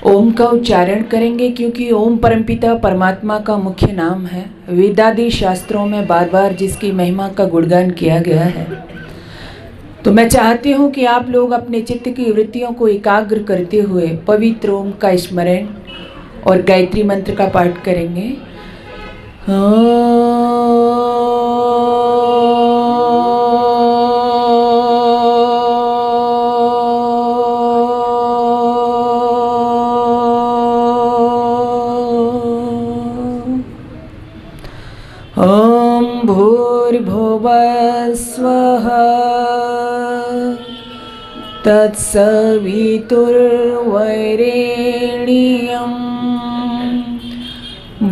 ओम का उच्चारण करेंगे क्योंकि ओम परमपिता परमात्मा का मुख्य नाम है। वेदादि शास्त्रों में बार बार जिसकी महिमा का गुणगान किया गया है। तो मैं चाहती हूँ कि आप लोग अपने चित्त की वृत्तियों को एकाग्र करते हुए पवित्र ओम का स्मरण और गायत्री मंत्र का पाठ करेंगे। ॐ भूर्भुवः स्वः तत्सवितुर्वरेण्यं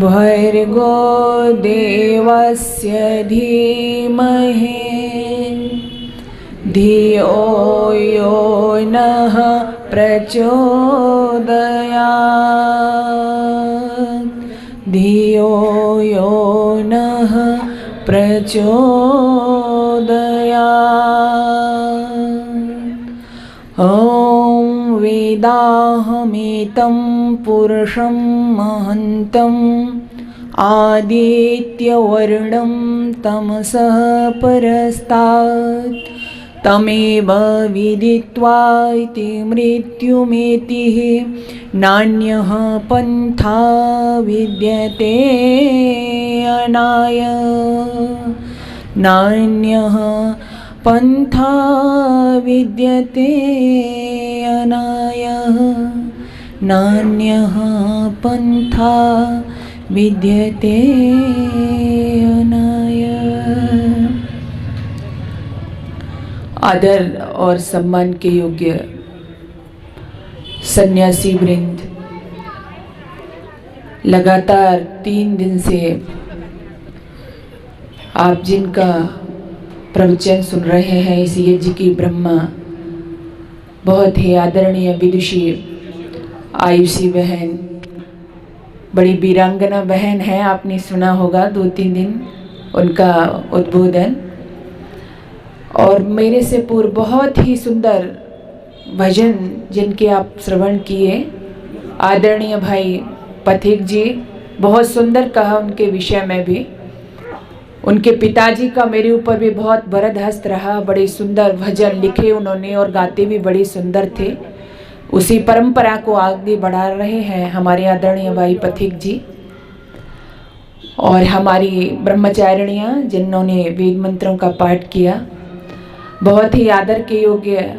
भर्गो देवस्य धीमहि धियो यो नः प्रचोदयात् धियो यो नः प्रचोदयात्। ॐ वेदाहमेतं पुरुषं महन्तम् आदित्यवर्णं तमसः परस्तात् तमेव विदित्वा इति मृत्युमेतिः नान्यः पन्था विद्यते अनाय नान्यः पन्था विद्यते अनाय नान्यः पन्था विद्यते अनाय। आदर और सम्मान के योग्य सन्यासी वृंद, लगातार 3 दिन से आप जिनका प्रवचन सुन रहे हैं, इस यज्ञ की ब्रह्मा बहुत ही आदरणीय विदुषी आयुषी बहन, बड़ी वीरांगना बहन है। आपने सुना होगा 2-3 दिन उनका उद्बोधन, और मेरे से पूर्व बहुत ही सुंदर भजन जिनके आप श्रवण किए। आदरणीय भाई पथिक जी बहुत सुंदर कहा उनके विषय में भी। उनके पिताजी का मेरे ऊपर भी बहुत वरद हस्त रहा। बड़े सुंदर भजन लिखे उन्होंने और गाते भी बड़े सुंदर थे। उसी परंपरा को आगे बढ़ा रहे हैं हमारे आदरणीय भाई पथिक जी और हमारी ब्रह्मचारिणियाँ जिन्होंने वेद मंत्रों का पाठ किया। बहुत ही आदर के योग्य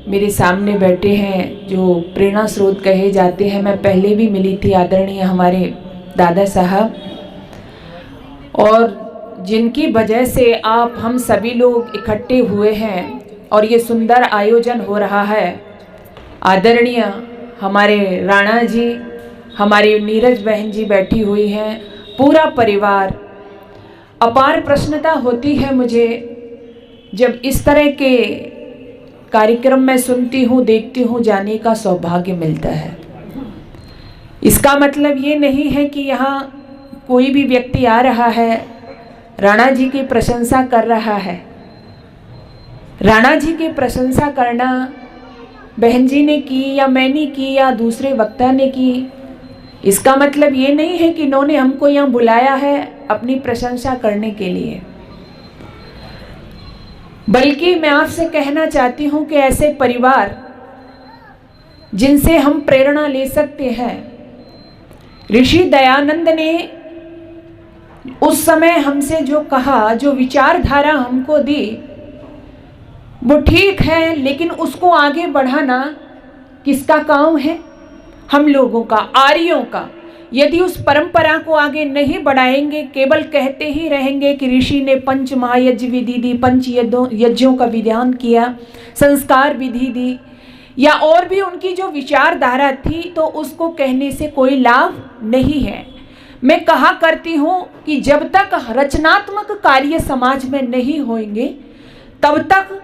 मेरे सामने बैठे हैं जो प्रेरणा स्रोत कहे जाते हैं। मैं पहले भी मिली थी आदरणीय हमारे दादा साहब, और जिनकी वजह से आप हम सभी लोग इकट्ठे हुए हैं और ये सुंदर आयोजन हो रहा है। आदरणीय हमारे राणा जी, हमारी नीरज बहन जी बैठी हुई हैं, पूरा परिवार। अपार प्रसन्नता होती है मुझे जब इस तरह के कार्यक्रम मैं सुनती हूँ, देखती हूँ, जाने का सौभाग्य मिलता है। इसका मतलब ये नहीं है कि यहाँ कोई भी व्यक्ति आ रहा है, राणा जी की प्रशंसा कर रहा है। राणा जी की प्रशंसा करना बहन जी ने की या मैंने की या दूसरे वक्ता ने की, इसका मतलब ये नहीं है कि इन्होंने हमको यहाँ बुलाया है अपनी प्रशंसा करने के लिए। बल्कि मैं आपसे कहना चाहती हूँ कि ऐसे परिवार जिनसे हम प्रेरणा ले सकते हैं। ऋषि दयानंद ने उस समय हमसे जो कहा, जो विचारधारा हमको दी, वो ठीक है, लेकिन उसको आगे बढ़ाना किसका काम है? हम लोगों का, आर्यों का। यदि उस परंपरा को आगे नहीं बढ़ाएंगे, केवल कहते ही रहेंगे कि ऋषि ने 5 महायज्ञ विधि दी, 5 यज्ञों का विधान किया, संस्कार विधि दी, या और भी उनकी जो विचारधारा थी, तो उसको कहने से कोई लाभ नहीं है। मैं कहा करती हूँ कि जब तक रचनात्मक कार्य समाज में नहीं होंगे, तब तक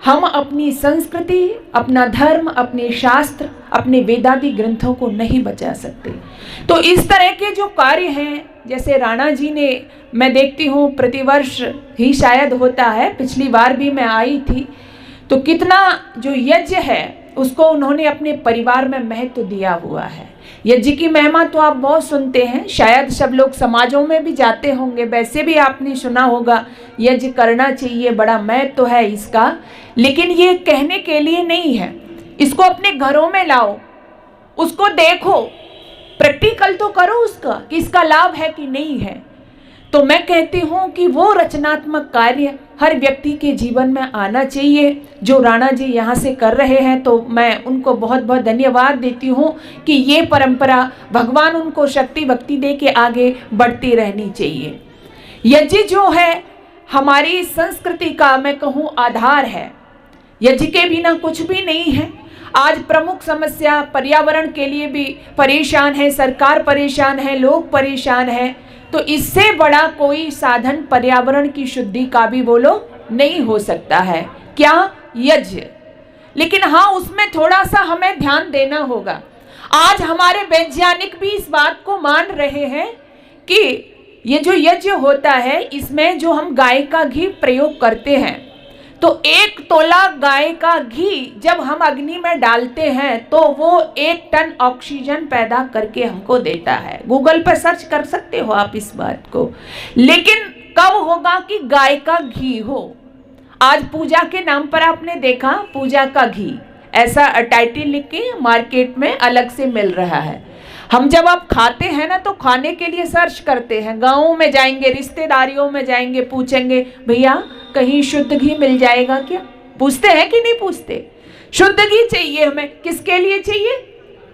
हम अपनी संस्कृति, अपना धर्म, अपने शास्त्र, अपने वेदादि ग्रंथों को नहीं बचा सकते। तो इस तरह के जो कार्य हैं, जैसे राणा जी ने, मैं देखती हूँ प्रतिवर्ष ही शायद होता है, पिछली बार भी मैं आई थी, तो कितना जो यज्ञ है उसको उन्होंने अपने परिवार में महत्व दिया हुआ है। यज्ञ की महिमा तो आप बहुत सुनते हैं, शायद सब लोग समाजों में भी जाते होंगे, वैसे भी आपने सुना होगा यज्ञ करना चाहिए, बड़ा महत्व है इसका। लेकिन ये कहने के लिए नहीं है, इसको अपने घरों में लाओ, उसको देखो, प्रैक्टिकल तो करो उसका कि इसका लाभ है कि नहीं है। तो मैं कहती हूँ कि वो रचनात्मक कार्य हर व्यक्ति के जीवन में आना चाहिए, जो राणा जी यहाँ से कर रहे हैं। तो मैं उनको बहुत बहुत धन्यवाद देती हूँ कि ये परंपरा भगवान उनको शक्ति भक्ति दे के आगे बढ़ती रहनी चाहिए। यज्ञ जो है हमारी संस्कृति का मैं कहूँ आधार है, यज्ञ के बिना कुछ भी नहीं है। आज प्रमुख समस्या पर्यावरण के लिए भी परेशान है, सरकार परेशान है, लोग परेशान हैं। तो इससे बड़ा कोई साधन पर्यावरण की शुद्धि का भी बोलो नहीं हो सकता है, क्या? यज्ञ। लेकिन हाँ, उसमें थोड़ा सा हमें ध्यान देना होगा। आज हमारे वैज्ञानिक भी इस बात को मान रहे हैं कि ये जो यज्ञ होता है इसमें जो हम गाय का घी प्रयोग करते हैं, तो 1 तोला गाय का घी जब हम अग्नि में डालते हैं तो वो 1 टन ऑक्सीजन पैदा करके हमको देता है। गूगल पर सर्च कर सकते हो आप इस बात को। लेकिन कब होगा कि गाय का घी हो? आज पूजा के नाम पर आपने देखा पूजा का घी, ऐसा टाइटल लिख के मार्केट में अलग से मिल रहा है। हम जब आप खाते हैं ना तो खाने के लिए सर्च करते हैं, गाँव में जाएंगे, रिश्तेदारियों में जाएंगे, पूछेंगे भैया कहीं शुद्ध घी मिल जाएगा क्या? पूछते हैं कि नहीं पूछते? शुद्ध घी चाहिए हमें, किसके लिए चाहिए?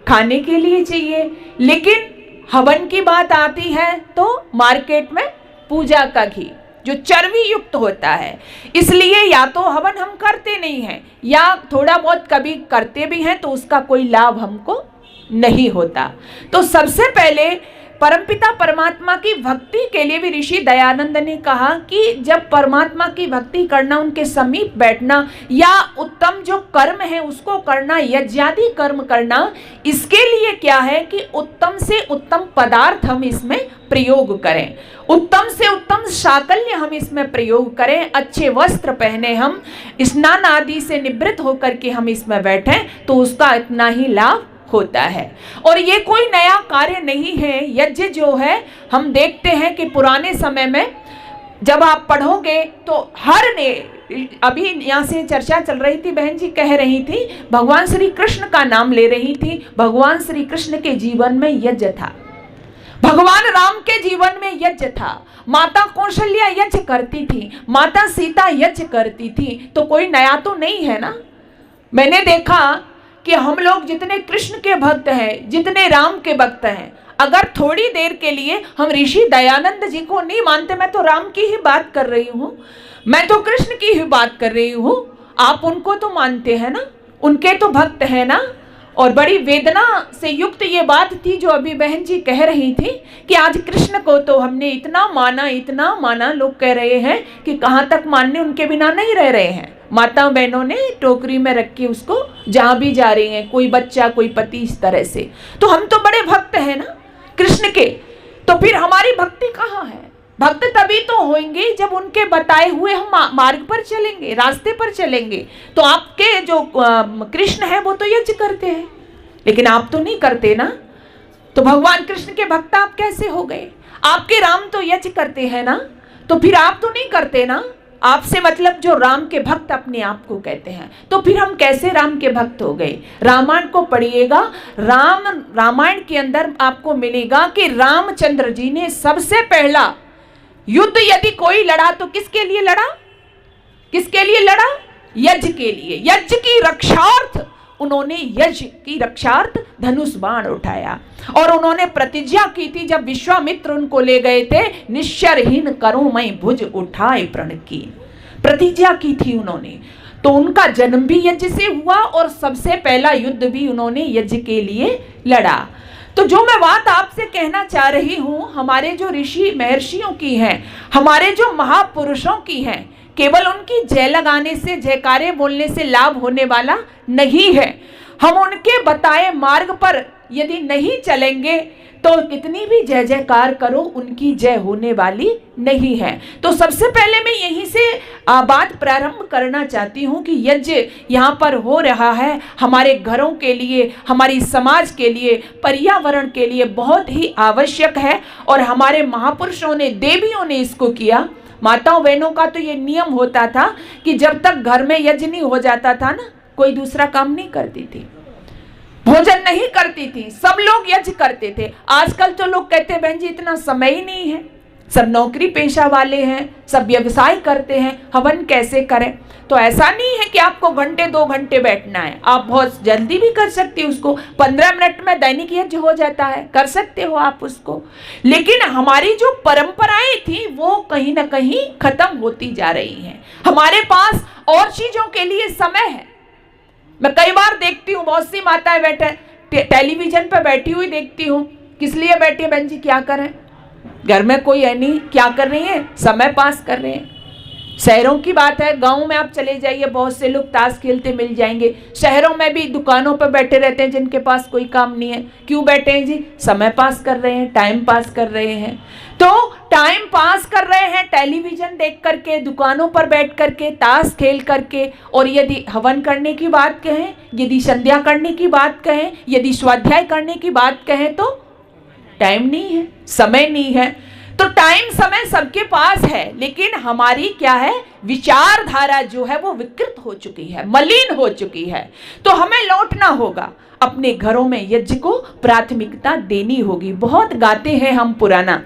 खाने के लिए चाहिए। लेकिन हवन की बात आती है तो मार्केट में पूजा का घी जो चर्बी युक्त होता है, इसलिए या तो हवन हम करते नहीं हैं या थोड़ा बहुत कभी करते भी हैं तो उसका कोई लाभ हमको नहीं होता। तो सबसे पहले परमपिता परमात्मा की भक्ति के लिए भी ऋषि दयानंद ने कहा कि जब परमात्मा की भक्ति करना, उनके समीप बैठना या उत्तम जो कर्म है उसको करना, यज्ञादि कर्म करना, इसके लिए क्या है कि उत्तम से उत्तम पदार्थ हम इसमें प्रयोग करें, उत्तम से उत्तम साकल्य हम इसमें प्रयोग करें, अच्छे वस्त्र पहने, हम स्नान आदि से निवृत्त होकर के हम इसमें बैठें, तो उसका इतना ही लाभ होता है। और ये कोई नया कार्य नहीं है। यज्ञ जो है हम देखते हैं कि पुराने समय में जब आप पढ़ोगे तो हर ने, अभी यहाँ से चर्चा चल रही थी, बहन जी कह रही थी, भगवान श्री कृष्ण का नाम ले रही थी। भगवान श्री कृष्ण के जीवन में यज्ञ था, भगवान राम के जीवन में यज्ञ था, माता कौशल्या यज्ञ करती थी, माता सीता यज्ञ करती थी। तो कोई नया तो नहीं है ना। मैंने देखा कि हम लोग जितने कृष्ण के भक्त हैं, जितने राम के भक्त हैं, अगर थोड़ी देर के लिए हम ऋषि दयानंद जी को नहीं मानते, मैं तो राम की ही बात कर रही हूँ, मैं तो कृष्ण की ही बात कर रही हूँ, आप उनको तो मानते हैं ना, उनके तो भक्त हैं ना। और बड़ी वेदना से युक्त ये बात थी जो अभी बहन जी कह रही थी कि आज कृष्ण को तो हमने इतना माना, लोग कह रहे हैं कि कहाँ तक मानने, उनके बिना नहीं रह रहे हैं। माता बहनों ने टोकरी में रख के उसको जहाँ भी जा रही हैं, कोई बच्चा कोई पति, इस तरह से। तो हम तो बड़े भक्त हैं ना कृष्ण के, तो फिर हमारी भक्ति कहाँ है? भक्त तभी तो होंगे जब उनके बताए हुए हम मार्ग पर चलेंगे, रास्ते पर चलेंगे। तो आपके जो कृष्ण है वो तो यज्ञ करते हैं, लेकिन आप तो नहीं करते ना। तो भगवान कृष्ण के भक्त आप कैसे हो गए? आपके राम तो यज्ञ करते हैं ना, तो फिर आप तो नहीं करते ना। आपसे मतलब जो राम के भक्त अपने आप को कहते हैं, तो फिर हम कैसे राम के भक्त हो गए? रामायण को पढ़िएगा, रामायण के अंदर आपको मिलेगा कि रामचंद्र जी ने सबसे पहला युद्ध यदि कोई लड़ा तो किसके लिए लड़ा? किसके लिए लड़ा? यज्ञ के लिए। यज्ञ की रक्षार्थ उन्होंने यज्ञ की रक्षार्थ धनुष बाण उठाया और उन्होंने प्रतिज्ञा की थी, जब विश्वामित्र उनको ले गए थे, निश्चरहीन करूं मैं भुज उठाए प्रण की, प्रतिज्ञा की थी उन्होंने। तो उनका जन्म भी यज्ञ से हुआ और सबसे पहला युद्ध भी उन्होंने यज्ञ के लिए लड़ा। तो जो मैं बात आपसे कहना चाह रही हूँ, हमारे जो ऋषि महर्षियों की है, हमारे जो महापुरुषों की है, केवल उनकी जय लगाने से, जयकारे बोलने से लाभ होने वाला नहीं है। हम उनके बताए मार्ग पर यदि नहीं चलेंगे तो कितनी भी जय जयकार करो, उनकी जय होने वाली नहीं है। तो सबसे पहले मैं यहीं से बात प्रारंभ करना चाहती हूँ कि यज्ञ यहाँ पर हो रहा है हमारे घरों के लिए, हमारी समाज के लिए, पर्यावरण के लिए बहुत ही आवश्यक है। और हमारे महापुरुषों ने, देवियों ने इसको किया। माताओं बहनों का तो ये नियम होता था कि जब तक घर में यज्ञ नहीं हो जाता था ना, कोई दूसरा काम नहीं करती थी, भोजन नहीं करती थी, सब लोग यज्ञ करते थे। आजकल तो लोग कहते हैं बहन जी इतना समय ही नहीं है, सब नौकरी पेशा वाले हैं, सब व्यवसाय करते हैं, हवन कैसे करें। तो ऐसा नहीं है कि आपको घंटे 2 घंटे बैठना है, आप बहुत जल्दी भी कर सकते हो उसको। 15 मिनट में दैनिक यज्ञ हो जाता है, कर सकते हो आप उसको। लेकिन हमारी जो परंपराएं थी वो कहीं ना कहीं खत्म होती जा रही हैं। हमारे पास और चीजों के लिए समय है। मैं कई बार देखती हूँ बहुत सी माताएं बैठे टेलीविजन पर बैठी हुई देखती हूँ। किस लिए बैठी है बहन जी, क्या करें, घर में कोई है नहीं, क्या कर रही है, समय पास कर रहे हैं। शहरों की बात है, गांव में आप चले जाइए, बहुत से लोग ताश खेलते मिल जाएंगे। शहरों में भी दुकानों पर बैठे रहते हैं जिनके पास कोई काम नहीं है। क्यों बैठे हैं जी, समय पास कर रहे हैं, टाइम पास कर रहे हैं। तो टाइम पास कर रहे हैं टेलीविजन देख करके, दुकानों पर बैठ करके, ताश खेल करके। और यदि हवन करने की बात कहें, यदि संध्या करने की बात कहें, यदि स्वाध्याय करने की बात कहें तो टाइम नहीं है, समय नहीं है। तो टाइम समय सबके पास है, लेकिन हमारी क्या है, विचारधारा जो है वो विकृत हो चुकी है, मलिन हो चुकी है। तो हमें लौटना होगा, अपने घरों में यज्ञ को प्राथमिकता देनी होगी। बहुत गाते हैं हम पुराना,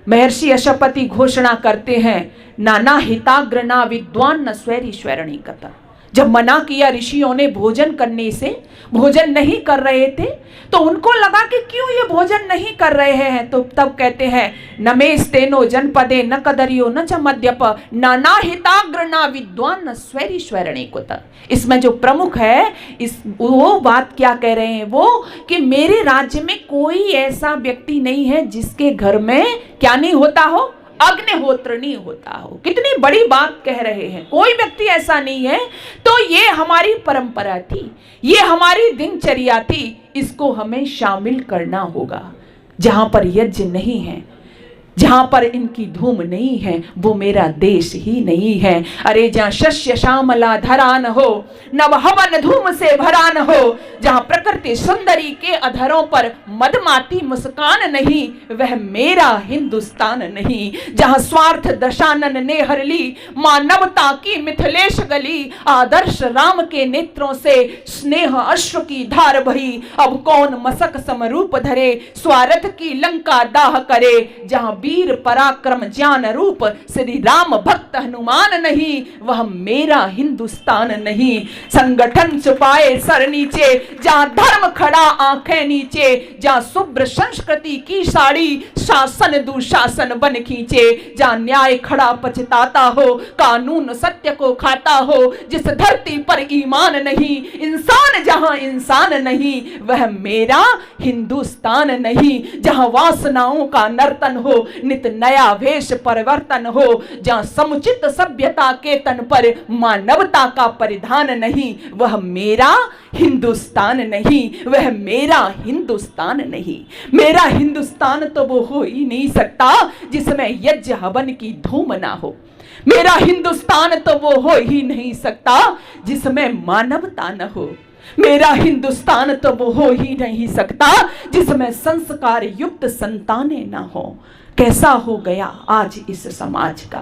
महर्षि अशुपति घोषणा करते हैं, नाना हिताग्र ना विद्वान न स्वैरी स्वैरणी कथा। जब मना किया ऋषियों ने भोजन करने से, भोजन नहीं कर रहे थे, तो उनको लगा कि क्यों ये भोजन नहीं कर रहे हैं। तो तब कहते हैं, नमेस्तेनो जनपदे न कदरियो न च मद्यप नाना हिताग्र ना विद्वान न स्वैरी स्वैरणी कुत। इसमें जो प्रमुख है, इस वो बात क्या कह रहे हैं वो, कि मेरे राज्य में कोई ऐसा व्यक्ति नहीं है जिसके घर में क्या नहीं होता हो, अग्निहोत्र नहीं होता हो। कितनी बड़ी बात कह रहे हैं, कोई व्यक्ति ऐसा नहीं है। तो ये हमारी परंपरा थी, ये हमारी दिनचर्या थी, इसको हमें शामिल करना होगा। जहां पर यज्ञ नहीं है, जहां पर इनकी धूम नहीं है, वो मेरा देश ही नहीं है। अरे जहां शस्य श्यामला धरा न हो, नव हवन धूम से भरा न हो, जहां प्रकृति सुंदरी के अधरों पर मदमाती मुस्कान नहीं, वह मेरा हिंदुस्तान नहीं। जहां स्वार्थ दशानन ने हर ली मानवता की मिथिलेश गली, आदर्श राम के नेत्रों से स्नेह अश्रु की धार बही, अब कौन मसक समरूप धरे, स्वार्थ की लंका दाह करे। जहां वीर पराक्रम ज्ञान रूप श्री राम भक्त हनुमान नहीं, वह मेरा हिंदुस्तान नहीं। संगठन छुपाए सर नीचे, जहां धर्म खड़ा आंखें नीचे, जहां शुभ्र संस्कृति की साड़ी शासन दुशासन बन खींचे, जहां न्याय खड़ा पछताता हो, कानून सत्य को खाता हो, जिस धरती पर ईमान नहीं, इंसान जहां इंसान नहीं, वह मेरा हिंदुस्तान नहीं। जहां वासनाओं का नर्तन हो, नित नया वेश परिवर्तन हो, जहां समुचित सभ्यता के तन पर मानवता का परिधान नहीं, वह मेरा हिंदुस्तान नहीं, वह मेरा हिंदुस्तान नहीं। मेरा हिंदुस्तान तो वो हो ही नहीं सकता जिसमें यज्ञ हवन की धूम ना हो। मेरा हिंदुस्तान तो वो हो ही नहीं सकता जिसमें मानवता न हो। मेरा हिंदुस्तान तो वो हो ही नहीं सकता जिसमें संस्कार युक्त संतानें ना हो। कैसा हो गया आज इस समाज का,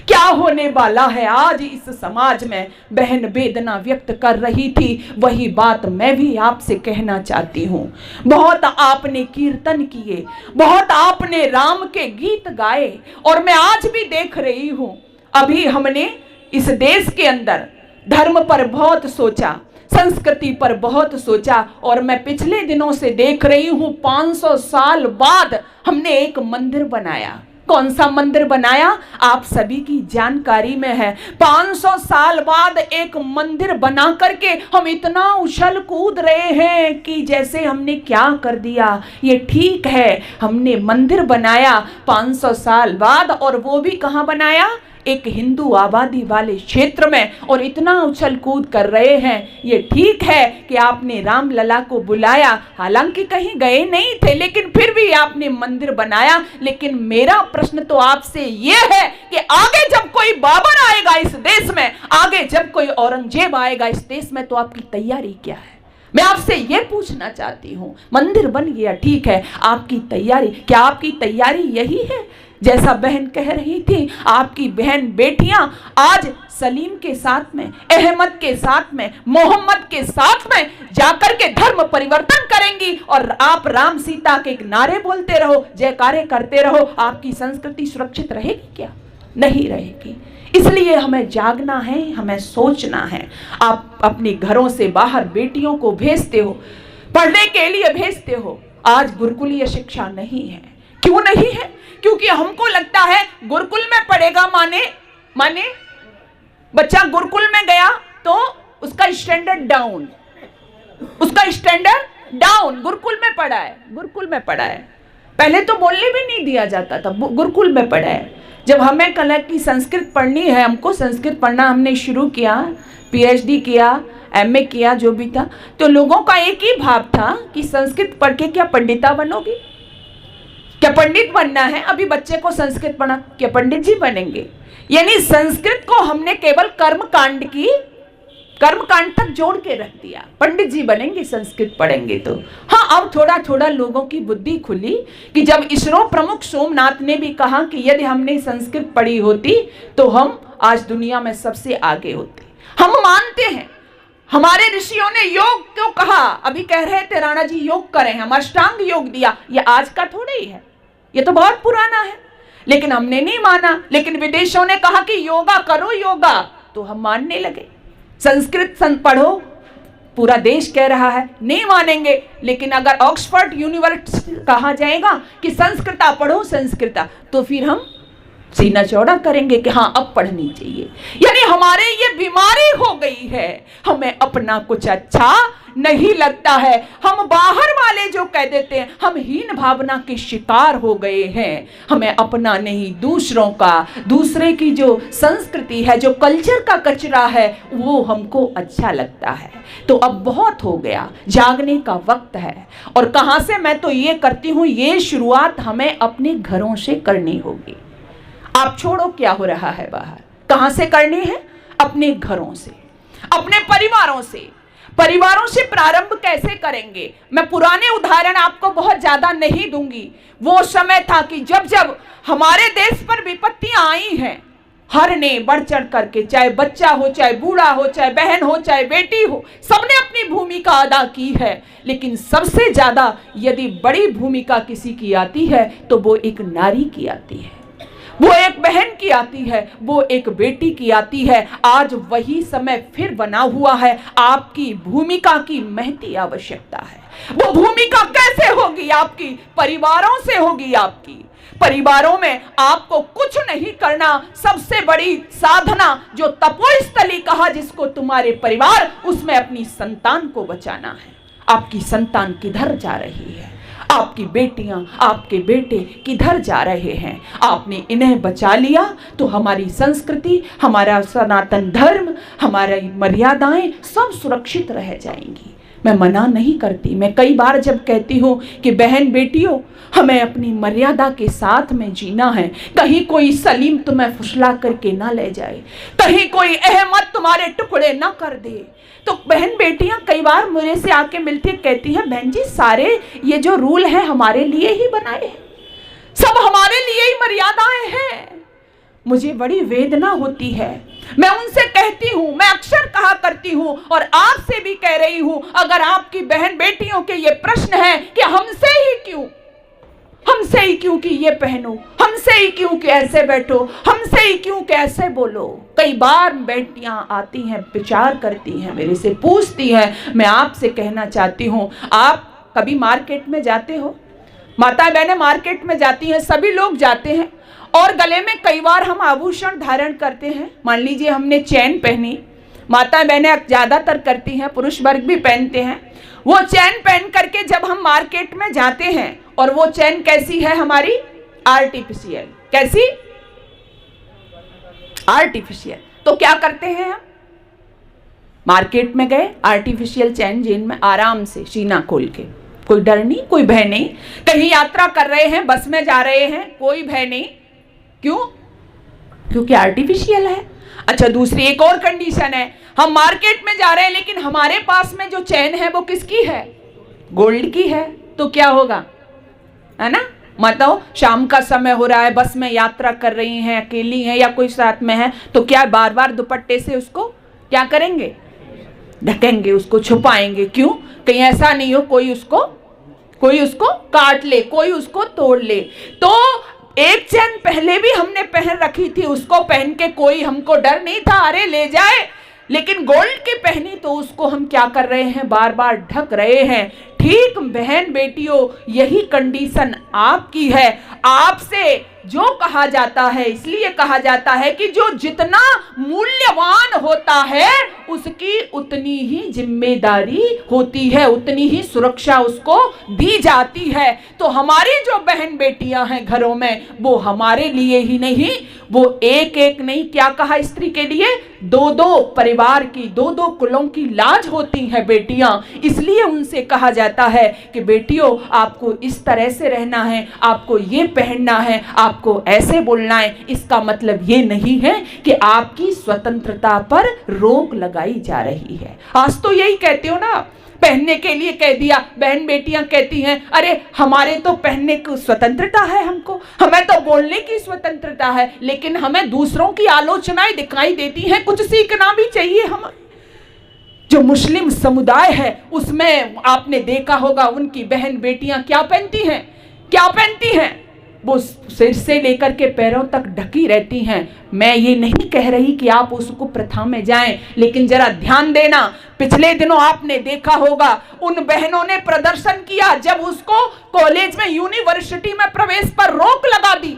क्या होने वाला है आज इस समाज में। बहन वेदना व्यक्त कर रही थी, वही बात मैं भी आपसे कहना चाहती हूँ। बहुत आपने कीर्तन किए, बहुत आपने राम के गीत गाए, और मैं आज भी देख रही हूँ, अभी हमने इस देश के अंदर धर्म पर बहुत सोचा, संस्कृति पर बहुत सोचा, और मैं पिछले दिनों से देख रही हूं 500 साल बाद हमने एक मंदिर बनाया। कौन सा मंदिर बनाया आप सभी की जानकारी में है। 500 साल बाद एक मंदिर बना करके हम इतना उछल कूद रहे हैं कि जैसे हमने क्या कर दिया। ये ठीक है, हमने मंदिर बनाया 500 साल बाद, और वो भी कहाँ बनाया, एक हिंदू आबादी वाले क्षेत्र में और इतना उछल कूद कर रहे हैं। ये ठीक है कि आपने रामलला को बुलाया, हालांकि कहीं गए नहीं थे, लेकिन फिर भी आपने मंदिर बनाया। लेकिन मेरा प्रश्न तो आपसे ये है कि आगे जब कोई बाबर आएगा इस देश में, आगे जब कोई औरंगजेब आएगा इस देश में, तो आपकी तैयारी क्या है? मैं आपसे ये पूछना चाहती हूँ। मंदिर बन गया, ठीक है, आपकी तैयारी क्या? आपकी तैयारी यही है जैसा बहन कह रही थी? आपकी बहन बेटियां आज सलीम के साथ में, अहमद के साथ में, मोहम्मद के साथ में जाकर के धर्म परिवर्तन करेंगी और आप राम सीता के नारे बोलते रहो, जयकारे करते रहो। आपकी संस्कृति सुरक्षित रहेगी क्या? नहीं रहेगी। इसलिए हमें जागना है, हमें सोचना है। आप अपने घरों से बाहर बेटियों को भेजते हो, पढ़ने के लिए भेजते हो। आज गुरुकुलीय शिक्षा नहीं है। क्यों नहीं है? क्योंकि हमको लगता है गुरुकुल में पढ़ेगा माने बच्चा गुरुकुल में गया तो उसका स्टैंडर्ड डाउन, गुरुकुल में पढ़ा है। पहले तो बोलने भी नहीं दिया जाता था, गुरुकुल में पढ़ा है। जब हमें कला की संस्कृत पढ़नी है, हमको संस्कृत पढ़ना हमने शुरू किया, पीएचडी किया, एमए किया, जो भी था, तो लोगों का एक ही भाव था कि संस्कृत पढ़ के क्या पंडिता बनोगी, क्या पंडित बनना है? अभी बच्चे को संस्कृत पढ़ा, क्या पंडित जी बनेंगे? यानी संस्कृत को हमने केवल कर्मकांड तक जोड़ के रख दिया। पंडित जी बनेंगे संस्कृत पढ़ेंगे तो। हाँ, अब थोड़ा थोड़ा लोगों की बुद्धि खुली कि जब इसरो प्रमुख सोमनाथ ने भी कहा कि यदि हमने संस्कृत पढ़ी होती तो हम आज दुनिया में सबसे आगे होते। हम मानते हैं, हमारे ऋषियों ने योग क्यों कहा? अभी कह रहे थे राणा जी योग करें, हम अष्टांग योग दिया, ये आज का थोड़ा ही है, ये तो बहुत पुराना है, लेकिन हमने नहीं माना। लेकिन विदेशों ने कहा कि योगा करो, योगा, तो हम मानने लगे। संस्कृत पढ़ो, पूरा देश कह रहा है, नहीं मानेंगे। लेकिन अगर ऑक्सफोर्ड यूनिवर्सिटी कहा जाएगा कि संस्कृता पढ़ो, संस्कृता, तो फिर हम सीना चौड़ा करेंगे कि हाँ अब पढ़नी चाहिए। यानी हमारे ये बीमारी हो गई है, हमें अपना कुछ अच्छा नहीं लगता है। हम बाहर वाले जो कह देते हैं, हम हीन भावना के शिकार हो गए हैं। हमें अपना नहीं, दूसरों का, दूसरे की जो संस्कृति है, जो कल्चर का कचरा है, वो हमको अच्छा लगता है। तो अब बहुत हो गया, जागने का वक्त है। और कहाँ से? मैं तो ये करती हूँ, ये शुरुआत हमें अपने घरों से करनी होगी। आप छोड़ो क्या हो रहा है बाहर, कहां से करनी है? अपने घरों से, अपने परिवारों से प्रारंभ कैसे करेंगे? मैं पुराने उदाहरण आपको बहुत ज्यादा नहीं दूंगी। वो समय था कि जब हमारे देश पर विपत्तियां आई हैं, हर ने बढ़ चढ़ करके, चाहे बच्चा हो, चाहे बूढ़ा हो, चाहे बहन हो, चाहे बेटी हो, सबने अपनी भूमिका अदा की है। लेकिन सबसे ज्यादा यदि बड़ी भूमिका किसी की आती है तो वो एक नारी की आती है, वो एक बहन की आती है, वो एक बेटी की आती है। आज वही समय फिर बना हुआ है, आपकी भूमिका की महती आवश्यकता है। वो भूमिका कैसे होगी? आपकी परिवारों से होगी। आपकी परिवारों में आपको कुछ नहीं करना, सबसे बड़ी साधना जो तपोस्थली कहा जिसको तुम्हारे परिवार, उसमें अपनी संतान को बचाना है। आपकी संतान किधर जा रही है? आपकी बेटियां, आपके बेटे किधर जा रहे हैं? आपने इन्हें बचा लिया तो हमारी संस्कृति, हमारा सनातन धर्म, हमारी मर्यादाएं सब सुरक्षित रह जाएंगी। मैं मना नहीं करती। मैं कई बार जब कहती हूँ कि बहन बेटियों, हमें अपनी मर्यादा के साथ में जीना है। कहीं कोई सलीम तुम्हें फुसला करके ना ले जाए, कहीं कोई अहमद तुम्हारे टुकड़े ना कर दे। तो बहन बेटियां कई बार मुझे से आके मिलती कहती हैं, बहन जी सारे ये जो रूल है हमारे लिए ही बनाए हैं, सब हमारे लिए ही मर्यादाएं हैं। मुझे बड़ी वेदना होती है। मैं उनसे कहती हूँ, मैं अक्सर कहा करती हूँ और आपसे भी कह रही हूँ, अगर आपकी बहन बेटियों के ये प्रश्न है कि हमसे ही क्यों कि ये पहनो, हमसे ही क्यों कि ऐसे बैठो, हमसे ही क्यों कि ऐसे बोलो। कई बार बेटियां आती हैं, विचार करती हैं, मेरे से पूछती हैं। मैं आपसे कहना चाहती हूँ, आप कभी मार्केट में जाते हो? माताएं बहनें मार्केट में जाती हैं, सभी लोग जाते हैं, और गले में कई बार हम आभूषण धारण करते हैं। मान लीजिए हमने चैन पहनी, माताएं बहनें ज्यादातर करती हैं, पुरुष वर्ग भी पहनते हैं। वो चैन पहन करके जब हम मार्केट में जाते हैं, और वो चैन कैसी है हमारी? आर्टिफिशियल। कैसी? आर्टिफिशियल। तो क्या करते हैं हम, मार्केट में गए, आर्टिफिशियल चैन जेन में आराम से सीना खोल के, कोई डर नहीं, कोई भय नहीं। कहीं यात्रा कर रहे हैं, बस में जा रहे हैं, कोई भय नहीं। क्यों? क्योंकि आर्टिफिशियल है। अच्छा, दूसरी एक और कंडीशन है, हम मार्केट में जा रहे हैं लेकिन हमारे पास में जो चैन है वो किसकी है? गोल्ड की है। तो क्या होगा, है ना? मतलब शाम का समय हो रहा है, बस में यात्रा कर रही हैं, अकेली हैं या कोई साथ में है, तो क्या बार बार दुपट्टे से उसको क्या करेंगे? ढकेंगे, उसको छुपाएंगे। क्यों? कहीं ऐसा नहीं हो कोई उसको काट ले, कोई उसको तोड़ ले। तो एक चैन पहले भी हमने पहन रखी थी, उसको पहन के कोई हमको डर नहीं था, अरे ले जाए। लेकिन गोल्ड की पहनी तो उसको हम क्या कर रहे हैं? बार बार ढक रहे हैं। ठीक बहन बेटियों, यही कंडीशन आपकी है। आपसे जो कहा जाता है, इसलिए कहा जाता है कि जो जितना मूल्यवान होता है उसकी उतनी ही जिम्मेदारी होती है, उतनी ही सुरक्षा उसको दी जाती है। तो हमारी जो बहन बेटियां हैं घरों में, वो हमारे लिए ही नहीं, वो एक एक नहीं, क्या कहा, स्त्री के लिए दो दो परिवार की, दो दो कुलों की लाज होती हैं बेटियां। इसलिए उनसे कहा जाता है कि बेटियों आपको इस तरह से रहना है, आपको ये पहनना है, आपको ऐसे बोलना है। इसका मतलब ये नहीं है कि आपकी स्वतंत्रता पर रोक लगाई जा रही है। आज तो यही कहते हो ना, पहनने के लिए कह दिया। बहन बेटियां कहती हैं, अरे हमारे तो पहनने की स्वतंत्रता है, हमको, हमें तो बोलने की स्वतंत्रता है, लेकिन हमें दूसरों की आलोचनाएं दिखाई देती हैं, कुछ सीखना भी चाहिए। हम जो मुस्लिम समुदाय है उसमें आपने देखा होगा, उनकी बहन बेटियां क्या पहनती हैं? वो सिर से लेकर के पैरों तक ढकी रहती हैं। मैं ये नहीं कह रही कि आप उसको प्रथा में जाएं, लेकिन जरा ध्यान देना, पिछले दिनों आपने देखा होगा उन बहनों ने प्रदर्शन किया जब उसको कॉलेज में, यूनिवर्सिटी में प्रवेश पर रोक लगा दी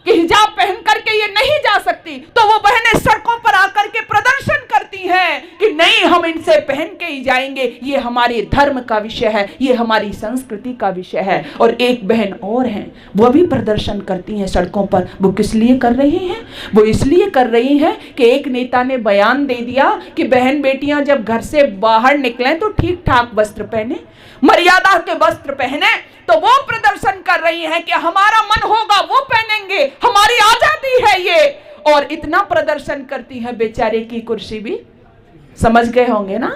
कि हिजाब पहन करके ये नहीं जा सकती, तो वो बहनें सड़कों पर आकर के प्रदर्शन करती हैं कि नहीं, हम इनसे पहन के ही जाएंगे, ये हमारे धर्म का विषय है, ये हमारी संस्कृति का विषय है। और एक बहन और हैं, वो भी प्रदर्शन करती हैं सड़कों पर। वो किस लिए कर रही हैं? वो इसलिए कर रही हैं कि एक नेता ने बयान दे दिया कि बहन बेटियां जब घर से बाहर निकलें तो ठीक ठाक वस्त्र पहने, मर्यादा के वस्त्र पहने। तो वो प्रदर्शन कर रही हैं कि हमारा मन होगा वो पहनेंगे, हमारी आजादी है ये। और इतना प्रदर्शन करती है, बेचारे की कुर्सी भी, समझ गए होंगे ना,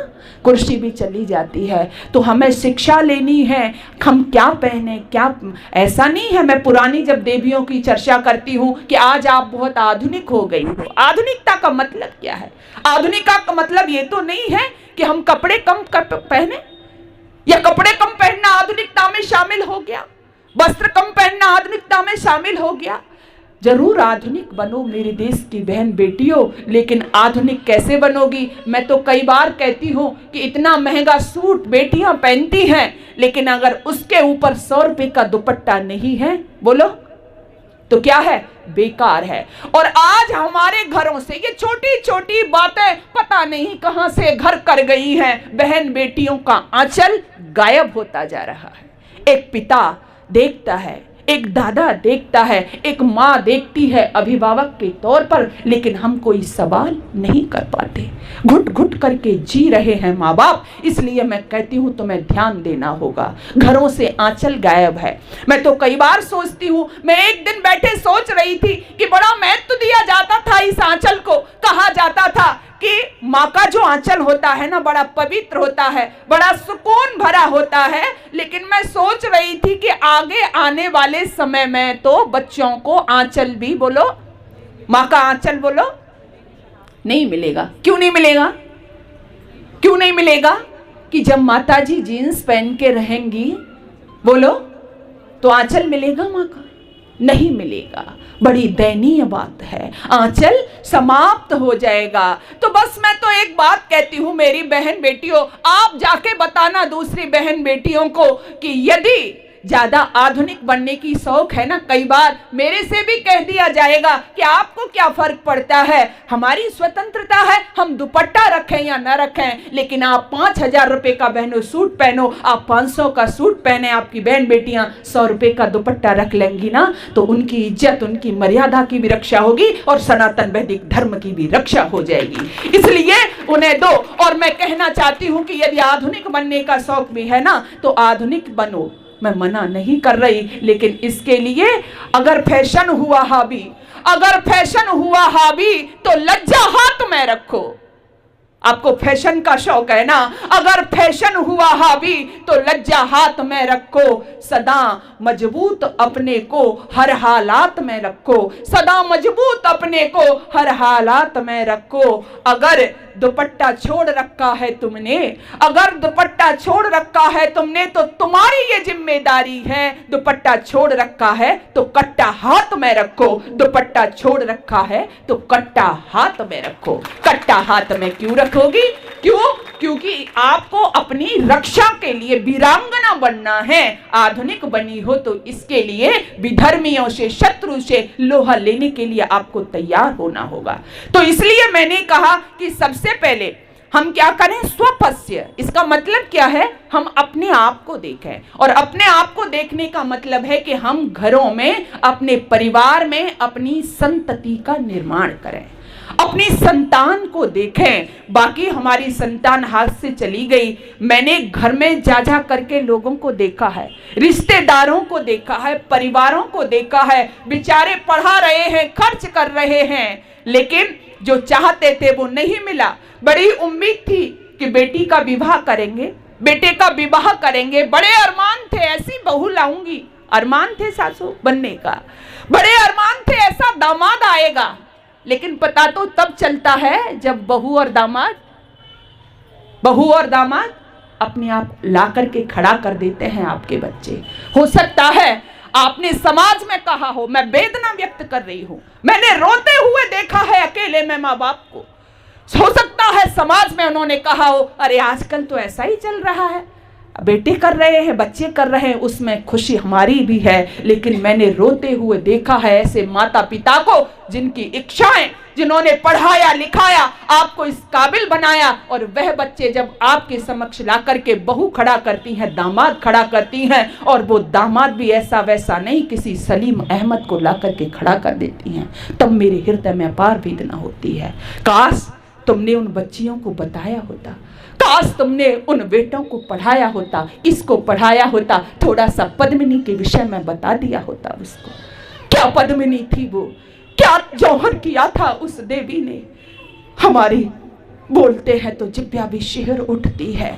कुर्सी भी चली जाती है। तो हमें शिक्षा लेनी है, हम क्या पहने, क्या, ऐसा नहीं है। मैं पुरानी जब देवियों की चर्चा करती हूँ कि आज आप बहुत आधुनिक हो गई हो। आधुनिकता का मतलब क्या है? आधुनिकता का मतलब ये तो नहीं है कि हम कपड़े कम पहने, या कपड़े कम पहनना आधुनिकता में शामिल हो गया, वस्त्र कम पहनना आधुनिकता में शामिल हो गया। जरूर आधुनिक बनो मेरे देश की बहन बेटियों, लेकिन आधुनिक कैसे बनोगी? मैं तो कई बार कहती हूँ कि इतना महंगा सूट बेटियां पहनती हैं, लेकिन अगर उसके ऊपर 100 रुपए का दुपट्टा नहीं है, बोलो तो क्या है? बेकार है। और आज हमारे घरों से ये छोटी छोटी बातें पता नहीं कहां से घर कर गई हैं। बहन बेटियों का आंचल गायब होता जा रहा है। एक पिता देखता है, एक दादा देखता है, एक माँ देखती है अभिभावक के तौर पर, लेकिन हम कोई सवाल नहीं कर पाते, घुट घुट करके जी रहे हैं माँ बाप। इसलिए मैं कहती हूँ तुम्हें ध्यान देना होगा, घरों से आंचल गायब है। मैं तो कई बार सोचती हूँ, मैं एक दिन बैठे सोच रही थी कि बड़ा महत्व दिया जाता था इस आंचल को। कहा जाता था कि माँ का जो आंचल होता है ना, बड़ा पवित्र होता है, बड़ा सुकून भरा होता है। लेकिन मैं सोच रही थी कि आगे आने वाले समय में तो बच्चों को आंचल भी, बोलो माँ का आंचल, बोलो नहीं मिलेगा। क्यों नहीं मिलेगा? क्यों नहीं मिलेगा? कि जब माता जी जीन्स पहन के रहेंगी, बोलो, तो आंचल मिलेगा माँ का? नहीं मिलेगा। बड़ी दयनीय बात है, आंचल समाप्त हो जाएगा। तो बस मैं तो एक बात कहती हूँ मेरी बहन बेटियों, आप जाके बताना दूसरी बहन बेटियों को कि यदि ज्यादा आधुनिक बनने की शौक है ना, कई बार मेरे से भी कह दिया जाएगा कि आपको क्या फर्क पड़ता है, हमारी स्वतंत्रता है, हम दुपट्टा रखें या ना रखें, लेकिन आप 5,000 रुपए का बहनों सूट पहनो, आप 500 का सूट पहने, आपकी बहन बेटियां 100 रुपए का दुपट्टा रख लेंगी ना, तो उनकी इज्जत, उनकी मर्यादा की भी रक्षा होगी और सनातन वैदिक धर्म की भी रक्षा हो जाएगी। इसलिए उन्हें दो। और मैं कहना चाहती हूं कि यदि आधुनिक बनने का शौक भी है ना, तो आधुनिक बनो, मैं मना नहीं कर रही, लेकिन इसके लिए अगर फैशन हुआ हावी, अगर फैशन हुआ हावी तो लज्जा हाथ में रखो। आपको फैशन का शौक है ना, अगर फैशन हुआ हावी तो लज्जा हाथ में रखो। सदा मजबूत अपने को हर हालात में रखो, सदा मजबूत अपने को हर हालात में रखो। अगर दुपट्टा छोड़ रखा है तुमने, अगर दुपट्टा छोड़ रखा है तुमने, तो तुम्हारी ये जिम्मेदारी है। दुपट्टा छोड़ रखा है तो कट्टा हाथ में रखो, दुपट्टा छोड़ रखा है तो कट्टा हाथ में रखो। कट्टा हाथ में क्यों रखोगी? क्यों? क्योंकि आपको अपनी रक्षा के लिए वीरांगना बनना है। आधुनिक बनी हो तो इसके लिए विधर्मियों से, शत्रु से लोहा लेने के लिए आपको तैयार होना होगा। तो इसलिए मैंने कहा कि सबसे पहले हम क्या करें? स्वपस्य। इसका मतलब क्या है? हम अपने आप को देखें, और अपने आप को देखने का मतलब है कि हम घरों में, अपने परिवार में अपनी संतति का निर्माण करें, अपनी संतान को देखें। बाकी हमारी संतान हाथ से चली गई। मैंने घर में जा जा करके लोगों को देखा है, रिश्तेदारों को देखा है, परिवारों को देखा है, बेचारे पढ़ा रहे हैं, खर्च कर रहे हैं, लेकिन जो चाहते थे वो नहीं मिला। बड़ी उम्मीद थी कि बेटी का विवाह करेंगे, बेटे का विवाह करेंगे, बड़े अरमान थे, ऐसी बहू लाऊंगी, अरमान थे सासू बनने का, बड़े अरमान थे ऐसा दामाद आएगा। लेकिन पता तो तब चलता है जब बहू और दामाद अपने आप ला करके खड़ा कर देते हैं आपके बच्चे। हो सकता है आपने समाज में कहा हो, मैं वेदना व्यक्त कर रही हूं, मैंने रोते हुए देखा है अकेले में माँ बाप को। हो सकता है समाज में उन्होंने कहा हो, अरे आजकल तो ऐसा ही चल रहा है, बेटे कर रहे हैं, बच्चे कर रहे हैं, उसमें खुशी हमारी भी है। लेकिन मैंने रोते हुए देखा है ऐसे माता पिता को जिनकी इच्छाएं, जिन्होंने पढ़ाया लिखाया, आपको इस काबिल बनाया, और वह बच्चे जब आपके समक्ष ला करके बहू खड़ा करती हैं, दामाद खड़ा करती हैं, और वो दामाद भी ऐसा वैसा नहीं, किसी सलीम अहमद को ला करके खड़ा कर देती हैं, तब मेरे हृदय में अपार वेदना होती है। काश तुमने उन बच्चियों को बताया होता, काश तुमने उन बेटों को पढ़ाया होता, इसको पढ़ाया होता, थोड़ा सा पद्मिनी के विषय में बता दिया होता उसको। क्या पद्मिनी थी वो, क्या जौहर किया था उस देवी ने। हमारी बोलते हैं तो जिब्या भी शिहर उठती है।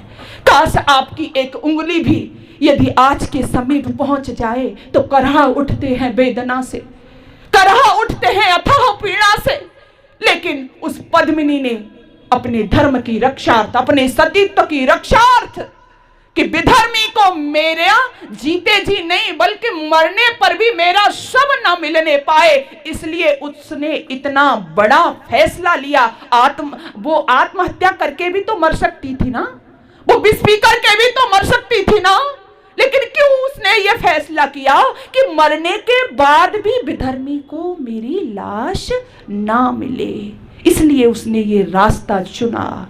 काश आपकी एक उंगली भी यदि आज के समीप पहुंच जाए तो करहा उठते हैं वेदना से, करहा उठते हैं अथाह पीड़ा से। लेकिन उस पद्मिनी ने अपने धर्म की रक्षार्थ, अपने सतीत्व की रक्षार्थ, कि विधर्मी को मेरा जीते जी नहीं बल्कि मरने पर भी मेरा शव न मिलने पाए, इसलिए उसने इतना बड़ा फैसला लिया। वो आत्महत्या करके भी तो मर सकती थी ना, वो विस्फी करके भी तो मर सकती थी ना, लेकिन क्यों उसने ये फैसला किया कि मरने के बाद भी विधर्मी को मेरी लाश ना मिले, इसलिए उसने ये रास्ता चुना।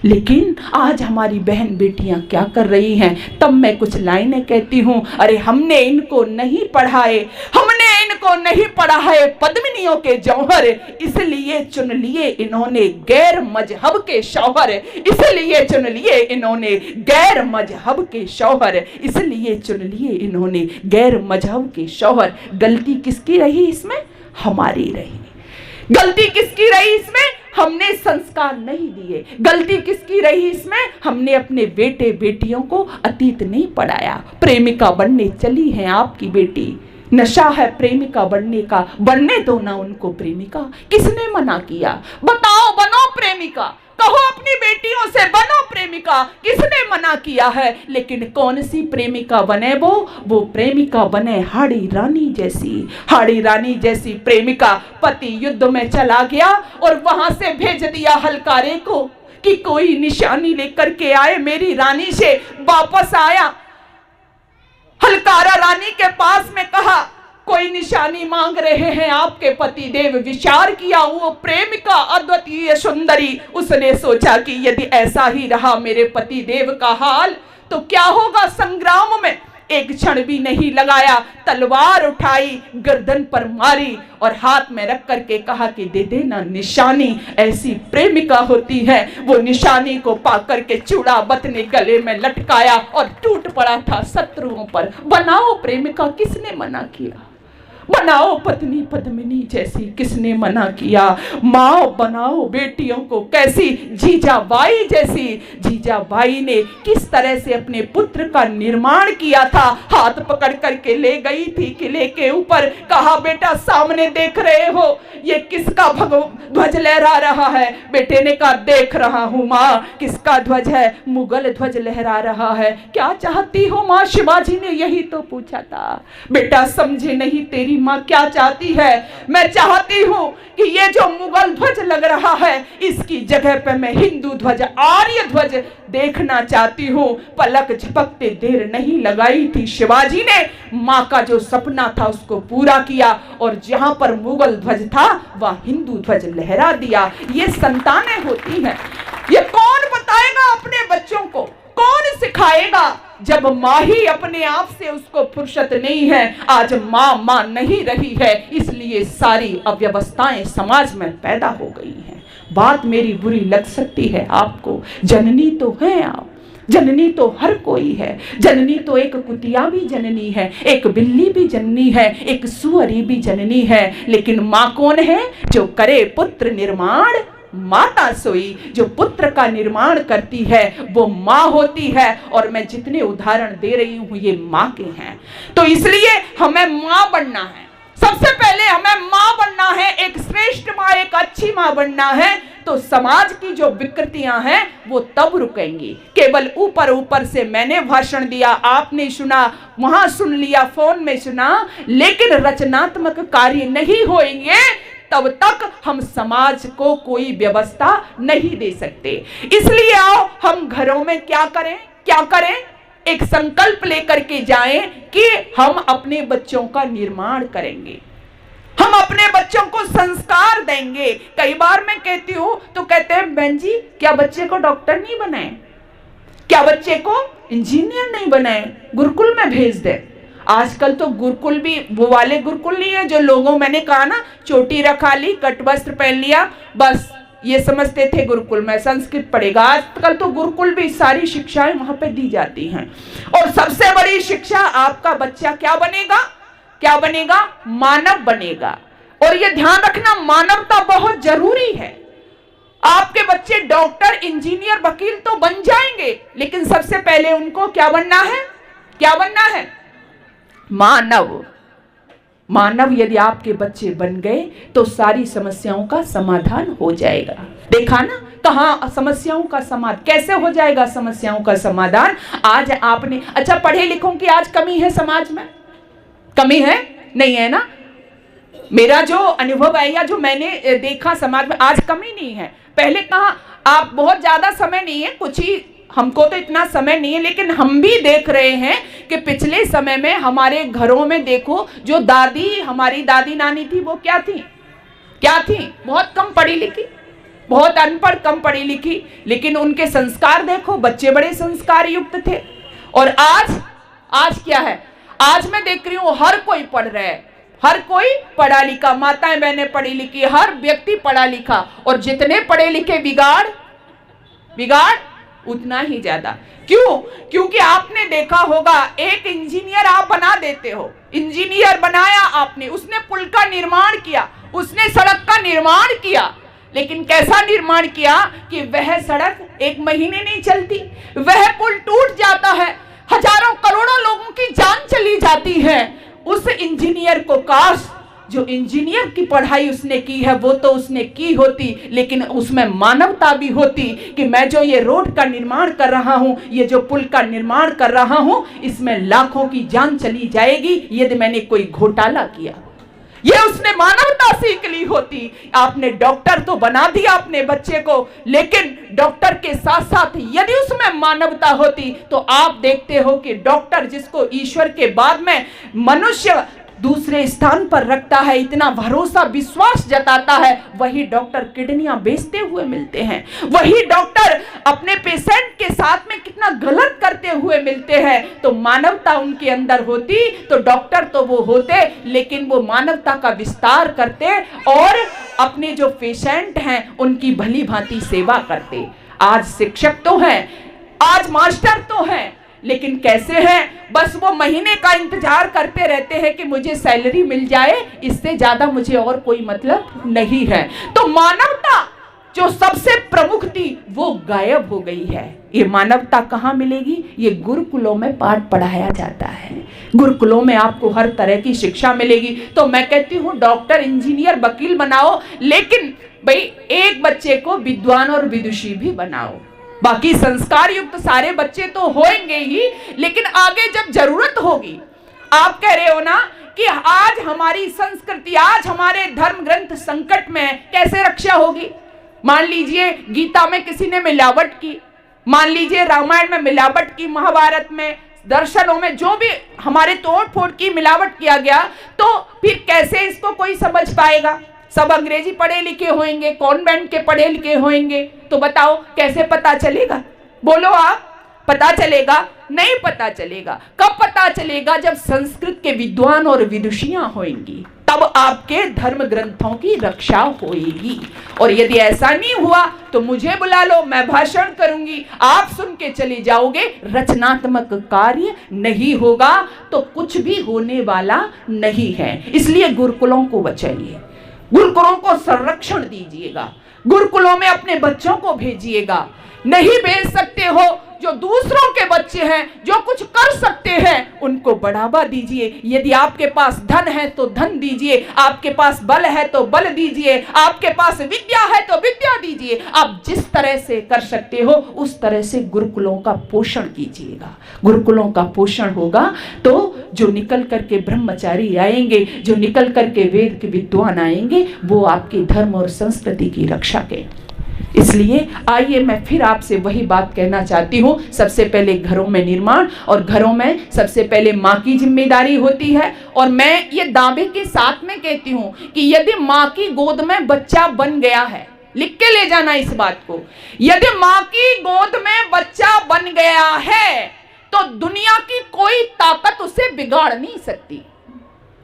लेकिन आज हमारी बहन बेटियां क्या कर रही हैं? तब मैं कुछ लाइनें कहती हूँ, अरे हमने इनको नहीं पढ़ाए, हमने इनको नहीं पढ़ाए पद्मिनियों के जौहर, इसलिए चुन लिए इन्होंने गैर मजहब के शौहर, इसलिए चुन लिए इन्होंने गैर मजहब के शौहर, इसलिए चुन लिए इन्होंने गैर मजहब के शौहर। गलती किसकी रही इसमें? हमारी रही। गलती किसकी रही इसमें? हमने संस्कार नहीं दिए। गलती किसकी रही इसमें? हमने अपने बेटे बेटियों को अतीत नहीं पढ़ाया। प्रेमिका बनने चली है आपकी बेटी, नशा है प्रेमिका बनने का, बनने दो ना उनको प्रेमिका। किसने मना किया? बताओ, बनो प्रेमिका, कहो अपनी बेटियों से बनो प्रेमिका, किसने मना किया है? लेकिन कौन सी प्रेमिका बने? वो प्रेमिका बने हाड़ी रानी जैसी, हाड़ी रानी जैसी प्रेमिका। पति युद्ध में चला गया और वहां से भेज दिया हलकारे को कि कोई निशानी लेकर के आए, मेरी रानी से वापस आया। हलकारा रानी रानी के पास में कहा, कोई निशानी मांग रहे हैं आपके पति देव। विचार किया, वो प्रेमिका अद्वितीय सुंदरी, उसने सोचा कि यदि ऐसा ही रहा मेरे पति देव का हाल तो क्या होगा संग्राम में। एक क्षण भी नहीं लगाया, तलवार उठाई, गर्दन पर मारी और हाथ में रख करके कहा कि दे देना निशानी। ऐसी प्रेमिका होती है। वो निशानी को पा करके चूड़ावत ने गले में लटकाया और टूट पड़ा था शत्रुओं पर। बनाओ प्रेमिका, किसने मना किया? बनाओ पत्नी पद्मिनी जैसी, किसने मना किया? माँ बनाओ बेटियों को कैसी, जीजाबाई जैसी। जीजाबाई ने किस तरह से अपने पुत्र का निर्माण किया था। हाथ पकड़ करके ले गई थी किले के ऊपर, कहा बेटा सामने देख रहे हो ये किसका ध्वज लहरा रहा है? बेटे ने कहा देख रहा हूँ माँ। किसका ध्वज है? मुगल ध्वज लहरा रहा है। क्या चाहती हो माँ? शिवाजी ने यही तो पूछा था। बेटा समझे नहीं, तेरी माँ क्या चाहती है? मैं चाहती हूँ कि ये जो मुगल ध्वज लग रहा है इसकी जगह पे मैं हिंदू ध्वज, आर्य ध्वज देखना चाहती हूँ। पलक झपकते देर नहीं लगाई थी, शिवाजी ने माँ का जो सपना था उसको पूरा किया और जहां पर मुगल ध्वज था वह हिंदू ध्वज लहरा दिया। ये संतानें होती हैं। ये कौन बताएगा अपने बच्चों को? कौन सिखाएगा जब माँ ही अपने आप से उसको फुर्सत नहीं है? आज माँ नहीं रही है, इसलिए सारी अव्यवस्थाएं समाज में पैदा हो गई हैं। बात मेरी बुरी लग सकती है आपको, जननी तो है आप, जननी तो हर कोई है। जननी तो एक कुतिया भी जननी है, एक बिल्ली भी जननी है, एक सुअरी भी जननी है। लेकिन माँ कौन है? जो करे पुत्र निर्माण माता सोई। जो पुत्र का निर्माण करती है वो माँ होती है। और मैं जितने उदाहरण दे रही हूँ ये माँ के हैं। तो इसलिए हमें माँ बनना है। सबसे पहले हमें माँ बनना है, एक श्रेष्ठ माँ, एक अच्छी माँ बनना है। तो समाज की जो विकृतियां हैं वो तब रुकेंगी। केवल ऊपर ऊपर से मैंने भाषण दिया, आपने सुना, वहां सुन लिया, फोन में सुना, लेकिन रचनात्मक कार्य नहीं होंगे तब तक हम समाज को कोई व्यवस्था नहीं दे सकते। इसलिए आओ हम घरों में क्या करें? एक संकल्प लेकर के जाएं कि हम अपने बच्चों का निर्माण करेंगे, हम अपने बच्चों को संस्कार देंगे। कई बार मैं कहती हूं तो कहते हैं बहन जी क्या बच्चे को डॉक्टर नहीं बनाए, क्या बच्चे को इंजीनियर नहीं बनाए, गुरुकुल में भेज दे। आजकल तो गुरुकुल भी वो वाले गुरुकुल नहीं है जो लोगों, मैंने कहा ना, चोटी रखा ली, कट वस्त्र पहन लिया, बस ये समझते थे गुरुकुल में संस्कृत पढ़ेगा। आजकल तो गुरुकुल भी सारी शिक्षाएं वहां पे दी जाती हैं। और सबसे बड़ी शिक्षा, आपका बच्चा क्या बनेगा? मानव बनेगा। और ये ध्यान रखना, मानवता बहुत जरूरी है। आपके बच्चे डॉक्टर, इंजीनियर, वकील तो बन जाएंगे, लेकिन सबसे पहले उनको क्या बनना है? मानव यदि आपके बच्चे बन गए तो सारी समस्याओं का समाधान हो जाएगा। देखा ना, कहाँ समस्याओं का समाधान, कैसे हो जाएगा समस्याओं का समाधान? आज आपने, अच्छा पढ़े लिखों की आज कमी है समाज में? कमी है? नहीं है ना? मेरा जो अनुभव है या जो मैंने देखा समाज में, आज कमी नहीं है। पहले कहाँ, आप बहुत ज्यादा समय नहीं है, कुछ ही, हमको तो इतना समय नहीं है, लेकिन हम भी देख रहे हैं कि पिछले समय में हमारे घरों में देखो, जो दादी, हमारी दादी नानी थी, वो क्या थी? बहुत कम पढ़ी लिखी, बहुत अनपढ़, कम पढ़ी लिखी, लेकिन उनके संस्कार देखो, बच्चे बड़े संस्कार युक्त थे। और आज क्या है? आज मैं देख रही हूँ हर कोई पढ़ रहा है, हर कोई पढ़ा लिखा, माताएं बहनें पढ़ी लिखी, हर व्यक्ति पढ़ा लिखा। और जितने पढ़े लिखे बिगाड़ उतना ही ज्यादा। क्यों? क्योंकि आपने देखा होगा, एक इंजीनियर आप बना देते हो, इंजीनियर बनाया आपने, उसने पुल का निर्माण किया, उसने सड़क का निर्माण किया, लेकिन कैसा निर्माण किया कि वह सड़क 1 महीने नहीं चलती, वह पुल टूट जाता है, हजारों करोड़ों लोगों की जान चली जाती है। उस इंजीनियर को काश जो इंजीनियर की पढ़ाई उसने की है वो तो उसने की होती, लेकिन उसमें मानवता भी होती कि मैं जो ये रोड का निर्माण कर रहा हूँ, ये जो पुल का निर्माण कर रहा हूँ, इसमें लाखों की जान चली जाएगी यदि मैंने कोई घोटाला किया। ये उसने मानवता सीख ली होती। आपने डॉक्टर तो बना दिया अपने बच्चे को, लेकिन डॉक्टर के साथ साथ यदि उसमें मानवता होती तो आप देखते हो कि डॉक्टर जिसको ईश्वर के बाद में मनुष्य दूसरे स्थान पर रखता है, इतना भरोसा विश्वास जताता है, वही डॉक्टर किडनियां बेचते हुए मिलते हैं, वही डॉक्टर अपने पेशेंट के साथ में कितना गलत करते हुए मिलते हैं। तो मानवता उनके अंदर होती तो डॉक्टर तो वो होते, लेकिन वो मानवता का विस्तार करते और अपने जो पेशेंट हैं उनकी भली भांति सेवा करते। आज शिक्षक तो हैं, आज मास्टर तो हैं, लेकिन कैसे हैं? बस वो महीने का इंतजार करते रहते हैं कि मुझे सैलरी मिल जाए, इससे ज्यादा मुझे और कोई मतलब नहीं है। तो मानवता जो सबसे प्रमुख थी वो गायब हो गई है। ये मानवता कहाँ मिलेगी? ये गुरुकुलों में पाठ पढ़ाया जाता है, गुरुकुलों में आपको हर तरह की शिक्षा मिलेगी। तो मैं कहती हूँ डॉक्टर, इंजीनियर, वकील बनाओ, लेकिन भाई एक बच्चे को विद्वान और विदुषी भी बनाओ। बाकी संस्कार युक्त सारे बच्चे तो होंगे ही, लेकिन आगे जब जरूरत होगी, आप कह रहे हो ना कि आज हमारी संस्कृति, आज हमारे धर्म ग्रंथ संकट में, कैसे रक्षा होगी? मान लीजिए गीता में किसी ने मिलावट की, मान लीजिए रामायण में मिलावट की, महाभारत में, दर्शनों में जो भी हमारे तोड़ फोड़ की मिलावट किया गया, तो फिर कैसे इसको कोई समझ पाएगा? सब अंग्रेजी पढ़े लिखे होंगे, कॉन्वेंट के पढ़े लिखे होंगे, तो बताओ कैसे पता चलेगा? बोलो आप, पता चलेगा? नहीं पता चलेगा। कब पता चलेगा? जब संस्कृत के विद्वान और विदुषियां होंगी, तब आपके धर्म ग्रंथों की रक्षा होगी। और यदि ऐसा नहीं हुआ तो मुझे बुला लो, मैं भाषण करूंगी, आप सुन के चले जाओगे, रचनात्मक कार्य नहीं होगा, तो कुछ भी होने वाला नहीं है। इसलिए गुरुकुलों को बचाइए, गुरुकुलों को संरक्षण दीजिएगा, गुरुकुलों में अपने बच्चों को भेजिएगा। नहीं भेज सकते हो, जो दूसरों के बच्चे हैं, जो कुछ कर सकते हैं, उनको बढ़ावा दीजिए। यदि आपके पास धन है तो धन दीजिए, आपके पास बल है तो बल दीजिए, आपके पास विद्या है तो विद्या दीजिए। आप जिस तरह से कर सकते हो उस तरह से गुरुकुलों का पोषण कीजिएगा। गुरुकुलों का पोषण होगा तो जो निकल करके ब्रह्मचारी आएंगे, जो निकल करके वेद के विद्वान आएंगे, वो आपके धर्म और संस्कृति की रक्षा के। इसलिए आइए मैं फिर आपसे वही बात कहना चाहती हूँ, सबसे पहले घरों में निर्माण, और घरों में सबसे पहले माँ की जिम्मेदारी होती है। और मैं ये दावे के साथ में कहती हूँ कि यदि माँ की गोद में बच्चा बन गया है, लिख के ले जाना इस बात को, यदि माँ की गोद में बच्चा बन गया है तो दुनिया की कोई ताकत उसे बिगाड़ नहीं सकती,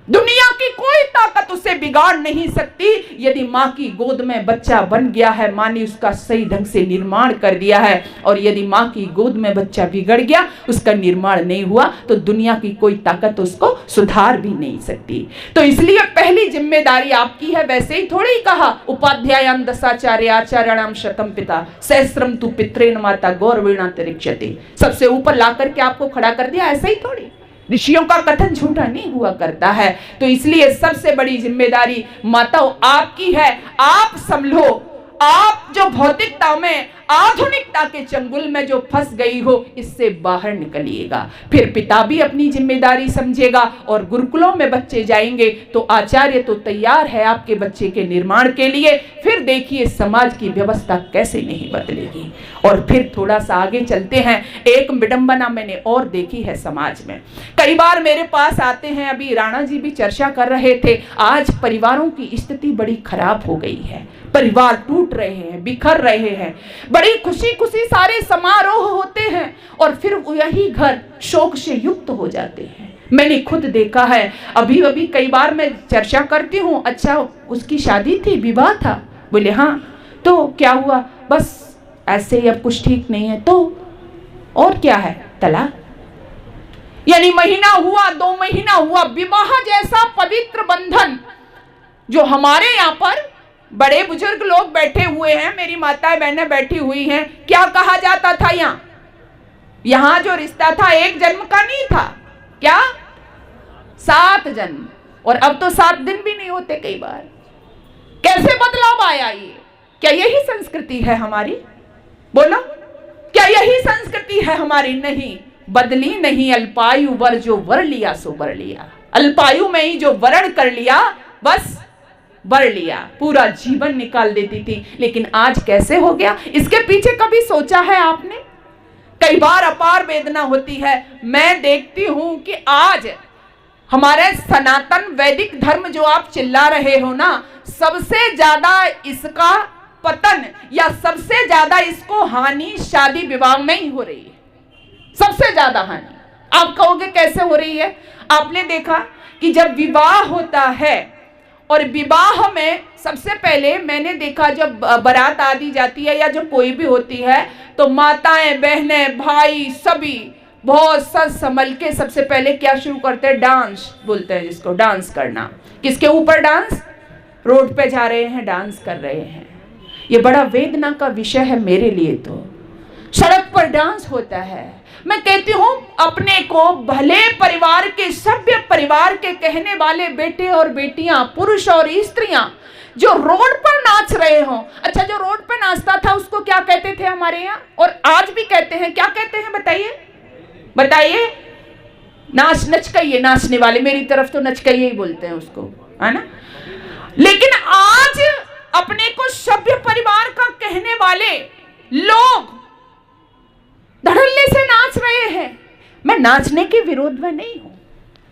दुनिया की कोई ताकत उसे बिगाड़ नहीं सकती। यदि माँ की गोद में बच्चा बन गया है, माँ ने उसका सही ढंग से निर्माण कर दिया है, और यदि माँ की गोद में बच्चा बिगड़ गया, उसका निर्माण नहीं हुआ, तो दुनिया की कोई ताकत उसको सुधार भी नहीं सकती। तो इसलिए पहली जिम्मेदारी आपकी है। वैसे ही थोड़ी कहा, उपाध्यायान दशाचार्य आचार्याणाम शतम पिता सहस्रम तु पित्रेण माता गौरवेणांतरिक्षते, सबसे ऊपर ला करके आपको खड़ा कर दिया, ऐसे ही थोड़ी। ऋषियों का कथन झूठा नहीं हुआ करता है। तो इसलिए सबसे बड़ी जिम्मेदारी माताओं आपकी है। आप संभलो, आप जो भौतिकता में, आधुनिकता के चंगुल में जो फंस गई हो, इससे बाहर निकलिएगा। फिर पिता भी अपनी जिम्मेदारी समझेगा, और गुरुकुलों में बच्चे जाएंगे तो आचार्य तो तैयार है आपके बच्चे के निर्माण के लिए। फिर देखिए समाज की व्यवस्था कैसे नहीं बदलेगी। और फिर थोड़ा सा आगे चलते हैं, एक विडंबना मैंने और देखी है समाज में। कई बार मेरे पास आते हैं, अभी राणा जी भी चर्चा कर रहे थे, आज परिवारों की स्थिति बड़ी खराब हो गई है, परिवार टूट रहे हैं, बिखर रहे हैं, बड़ी खुशी खुशी सारे समारोह होते हैं, और फिर यही घर शोक से युक्त हो जाते हैं। मैंने खुद देखा है। अभी अभी कई बार मैं चर्चा करती हूँ, अच्छा उसकी शादी थी, विवाह था, बोले हाँ, तो क्या हुआ? बस ऐसे ही, अब कुछ ठीक नहीं है, तो और क्या है? तलाक। यानी महीना हुआ, 2 महीना हुआ, विवाह जैसा पवित्र बंधन जो हमारे यहाँ पर बड़े बुजुर्ग लोग बैठे हुए हैं, मेरी माताएं बहनें बैठी हुई हैं, क्या कहा जाता था यहाँ जो रिश्ता था 1 जन्म का नहीं था, क्या 7 जन्म, और अब तो 7 दिन भी नहीं होते कई बार। कैसे बदलाव आया ये? क्या यही संस्कृति है हमारी? बोलो, क्या यही संस्कृति है हमारी? नहीं, बदली नहीं। अल्पायु वर जो वर लिया सो वर लिया। अल्पायु में ही जो वरण कर लिया बस बर लिया, पूरा जीवन निकाल देती थी। लेकिन आज कैसे हो गया, इसके पीछे कभी सोचा है आपने? कई बार अपार वेदना होती है। मैं देखती हूं कि आज हमारे सनातन वैदिक धर्म जो आप चिल्ला रहे हो ना, सबसे ज्यादा इसका पतन या सबसे ज्यादा इसको हानि शादी विवाह में ही हो रही है। सबसे ज्यादा हानि आप कहोगे कैसे हो रही है? आपने देखा कि जब विवाह होता है और विवाह में सबसे पहले मैंने देखा जब बारात आदि जाती है या जो कोई भी होती है तो माताएं, बहनें, भाई सभी बहुत सज संभल के सबसे पहले क्या शुरू करते हैं? डांस बोलते हैं जिसको, डांस करना। किसके ऊपर डांस? रोड पे जा रहे हैं, डांस कर रहे हैं। ये बड़ा वेदना का विषय है मेरे लिए। तो सड़क पर डांस होता है। मैं कहती हूँ अपने को भले परिवार के, सभ्य परिवार के कहने वाले बेटे और बेटियां, पुरुष और स्त्रियां जो रोड पर नाच रहे हो। अच्छा, जो रोड पर नाचता था उसको क्या कहते थे हमारे यहाँ, और आज भी कहते हैं? क्या कहते हैं बताइए? बताइए। नचकइये, नाचने वाले। मेरी तरफ तो नचकइये ही बोलते हैं उसको, है ना। लेकिन आज अपने को सभ्य परिवार का कहने वाले लोग धड़ल्ले से नाच रहे हैं। मैं नाचने के विरोध में नहीं हूं,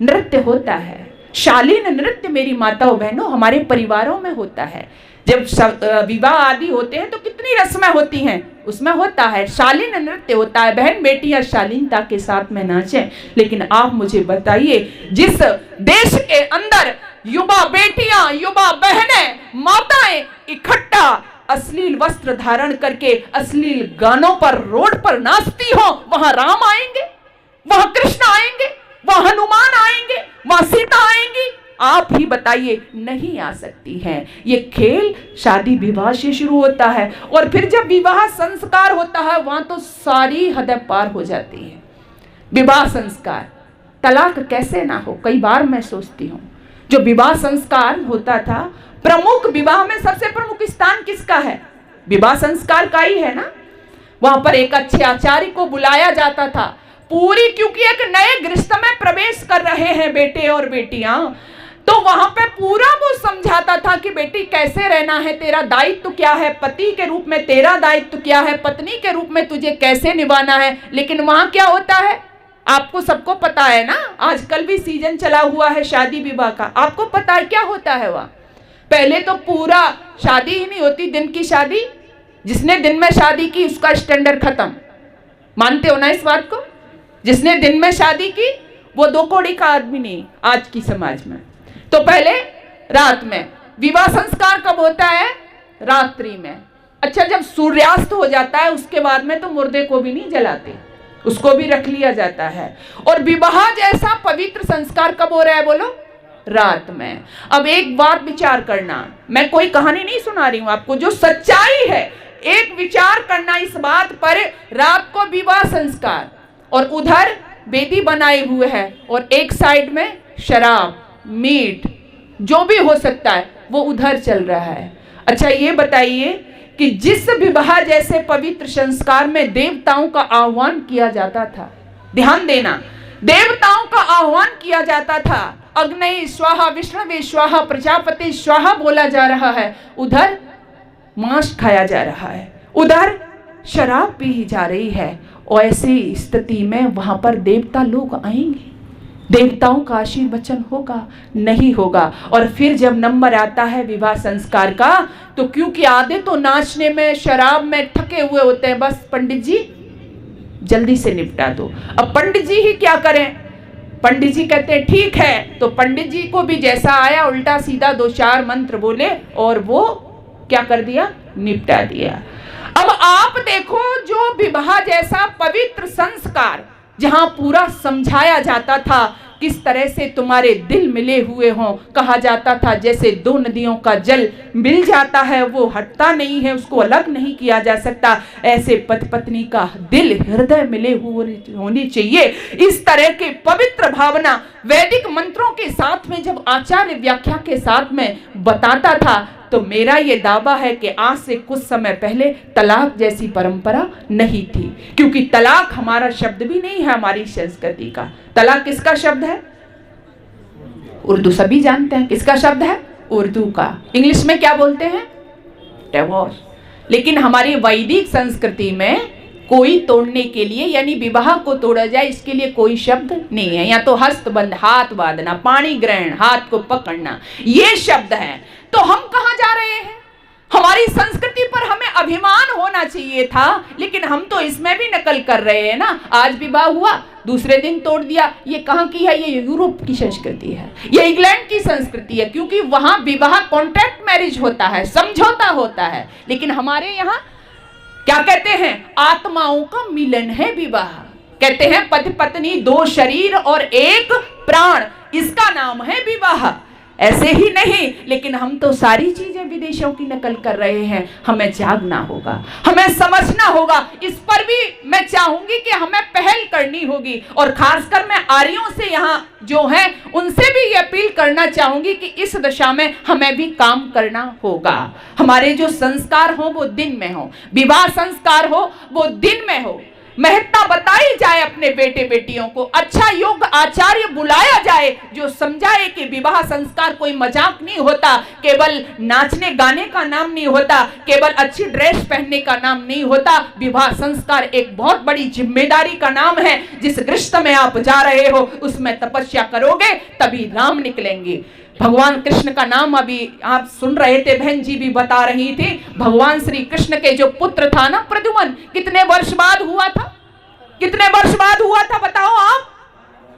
नृत्य होता है, शालीन नृत्य मेरी माताओं बहनों हमारे परिवारों में होता है। जब विवाह आदि होते हैं तो कितनी रस्में होती हैं, उसमें होता है शालीन नृत्य होता है। बहन बेटियां शालीनता के साथ में नाचें। लेकिन आप मुझे बताइए, जिस देश के अंदर युवा बेटियां, युवा बहनें, माताएं इकट्ठा अश्लील वस्त्र धारण करके अश्लील गानों पर रोड पर नाचती हो, वहां राम आएंगे, वहां कृष्ण आएंगे, वहां हनुमान आएंगे, वहां सीता आएंगी? आप ही बताइए, नहीं आ सकती हैं। ये खेल शादी विवाह से शुरू होता है और फिर जब विवाह संस्कार होता है वहां तो सारी हदें पार हो जाती है। विवाह संस्कार, तलाक कैसे ना हो, कई बार मैं सोचती हूँ। जो विवाह संस्कार होता था, प्रमुख विवाह में सबसे प्रमुख स्थान किसका है? विवाह संस्कार का ही है ना। वहां पर एक अच्छे आचार्य को बुलाया जाता था पूरी, क्योंकि एक नए गृहस्थ में प्रवेश कर रहे हैं बेटे और बेटियां, तो वहां पे पूरा वो समझाता था कि बेटी कैसे रहना है, तेरा दायित्व क्या है, पति के रूप में तेरा दायित्व क्या है, पत्नी के रूप में तुझे कैसे निभाना है। लेकिन वहां क्या होता है आपको सबको पता है ना, आजकल भी सीजन चला हुआ है शादी विवाह का, आपको पता है क्या होता है वहां? पहले तो पूरा शादी ही नहीं होती, दिन की शादी, जिसने दिन में शादी की उसका स्टैंडर्ड खत्म। मानते हो ना इस बात को? जिसने दिन में शादी की वो दो कौड़ी का आदमी नहीं आज की समाज में। तो पहले रात में विवाह संस्कार कब होता है? रात्रि में। अच्छा, जब सूर्यास्त हो जाता है उसके बाद में तो मुर्दे को भी नहीं जलाते, उसको भी रख लिया जाता है। और विवाह जैसा पवित्र संस्कार कब हो रहा है बोलो? रात में। अब एक बात विचार करना, मैं कोई कहानी नहीं सुना रही हूं आपको, जो सच्चाई है एक विचार करना इस बात पर। रात को विवाह संस्कार और उधर वेदी बनाए हुए है और एक साइड में शराब, मीट, जो भी हो सकता है वो उधर चल रहा है। अच्छा, ये बताइए कि जिस विवाह जैसे पवित्र संस्कार में देवताओं का आह्वान किया जाता था, ध्यान देना, देवताओं का आह्वान किया जाता था, अग्नि स्वाहा, विष्णु स्वाहा, प्रजापति स्वाहा बोला जा रहा है, उधर मांस खाया जा रहा है, उधर शराब पी जा रही है। और ऐसी स्थिति में वहां पर देवता लोग आएंगे, देवताओं का आशीर्वचन होगा? नहीं होगा। और फिर जब नंबर आता है विवाह संस्कार का, तो क्योंकि आधे तो नाचने में, शराब में थके हुए होते हैं, बस पंडित जी जल्दी से निपटा दो। अब पंडित जी ही क्या करें? पंडित जी कहते हैं ठीक है, तो पंडित जी को भी जैसा आया उल्टा सीधा दो चार मंत्र बोले और वो क्या कर दिया? निपटा दिया। अब आप देखो, जो विवाह जैसा पवित्र संस्कार जहां पूरा समझाया जाता था किस तरह से तुम्हारे दिल मिले हुए हों, कहा जाता था जैसे दो नदियों का जल मिल जाता है, वो हटता नहीं है, उसको अलग नहीं किया जा सकता, ऐसे पति पत्नी का दिल हृदय मिले हुए होनी चाहिए। इस तरह के पवित्र भावना वैदिक मंत्रों के साथ में जब आचार्य व्याख्या के साथ में बताता था, तो मेरा ये दावा है कि आज से कुछ समय पहले तलाक जैसी परंपरा नहीं थी, क्योंकि तलाक हमारा शब्द भी नहीं है हमारी संस्कृति का। तलाक किसका शब्द है? उर्दू सभी जानते हैं, किसका शब्द है? उर्दू का, इंग्लिश में क्या बोलते हैं? डिवोर्स। लेकिन हमारी वैदिक संस्कृति में कोई तोड़ने के लिए, यानी विवाह को तोड़ा जाए, इसके लिए कोई शब्द नहीं है। या तो हस्तबंध, हाथ बांधना, पाणी ग्रहण, हाथ को पकड़ना, ये शब्द हैं। तो हम कहाँ जा रहे हैं? हमारी संस्कृति पर हमें अभिमान होना चाहिए था, लेकिन हम तो इसमें भी नकल कर रहे हैं ना। आज विवाह हुआ, दूसरे दिन तोड़ दिया। ये कहाँ की है? ये यूरोप की संस्कृति है, ये इंग्लैंड की संस्कृति है, क्योंकि वहां विवाह कॉन्ट्रैक्ट मैरिज होता है, समझौता होता है। लेकिन हमारे यहाँ क्या कहते हैं? आत्माओं का मिलन है विवाह। कहते हैं पति पत्नी दो शरीर और एक प्राण, इसका नाम है विवाह। ऐसे ही नहीं, लेकिन हम तो सारी चीजें विदेशों की नकल कर रहे हैं। हमें जागना होगा, हमें समझना होगा। इस पर भी मैं चाहूंगी कि हमें पहल करनी होगी, और खासकर मैं आर्यों से यहाँ जो है उनसे भी ये अपील करना चाहूंगी कि इस दशा में हमें भी काम करना होगा। हमारे जो संस्कार हो वो दिन में हो, विवाह संस्कार हो वो दिन में हो, महत्ता बताई जाए अपने बेटे बेटियों को, अच्छा योग्य आचार्य बुलाया जाए जो समझाए कि विवाह संस्कार कोई मजाक नहीं होता, केवल नाचने गाने का नाम नहीं होता, केवल अच्छी ड्रेस पहनने का नाम नहीं होता। विवाह संस्कार एक बहुत बड़ी जिम्मेदारी का नाम है। जिस गृहस्थ में आप जा रहे हो उसमें तपस्या करोगे तभी राम निकलेंगे। भगवान कृष्ण का नाम अभी आप सुन रहे थे, बहन जी भी बता रही थी। भगवान श्री कृष्ण के जो पुत्र था ना प्रद्युम्न, कितने वर्ष बाद हुआ था? कितने वर्ष बाद हुआ था बताओ आप?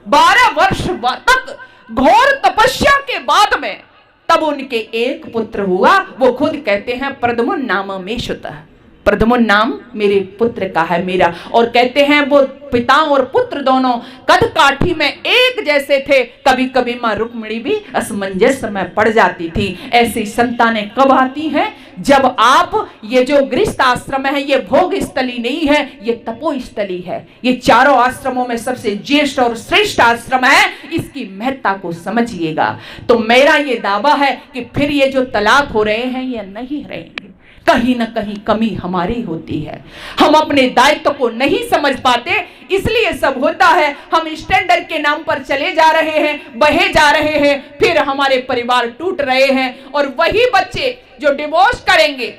12 वर्ष तक घोर तपस्या के बाद में तब उनके एक पुत्र हुआ। वो खुद कहते हैं प्रद्युम्न नाम में शुतः, प्रद्युम्न नाम मेरे पुत्र का है मेरा। और कहते हैं वो पिता और पुत्र दोनों कद काठी में एक जैसे थे। कभी कभी मां रुक्मिणी भी असमंजस में पड़ जाती थी। ऐसी संतानें कब आती हैं? जब आप, ये जो गृहस्थ आश्रम है ये भोग स्थली नहीं है, ये तपो स्थली है। ये चारों आश्रमों में सबसे ज्येष्ठ और श्रेष्ठ आश्रम है, इसकी महत्ता को समझिएगा। तो मेरा ये दावा है कि फिर ये जो तलाक हो रहे हैं ये नहीं रहेंगे। कहीं ना कहीं कमी हमारी होती है, हम अपने दायित्व को नहीं समझ पाते, इसलिए सब होता है। हम स्टैंडर्ड के नाम पर चले जा रहे हैं, बहे जा रहे हैं, फिर हमारे परिवार टूट रहे हैं। और वही बच्चे जो डिवोर्स करेंगे,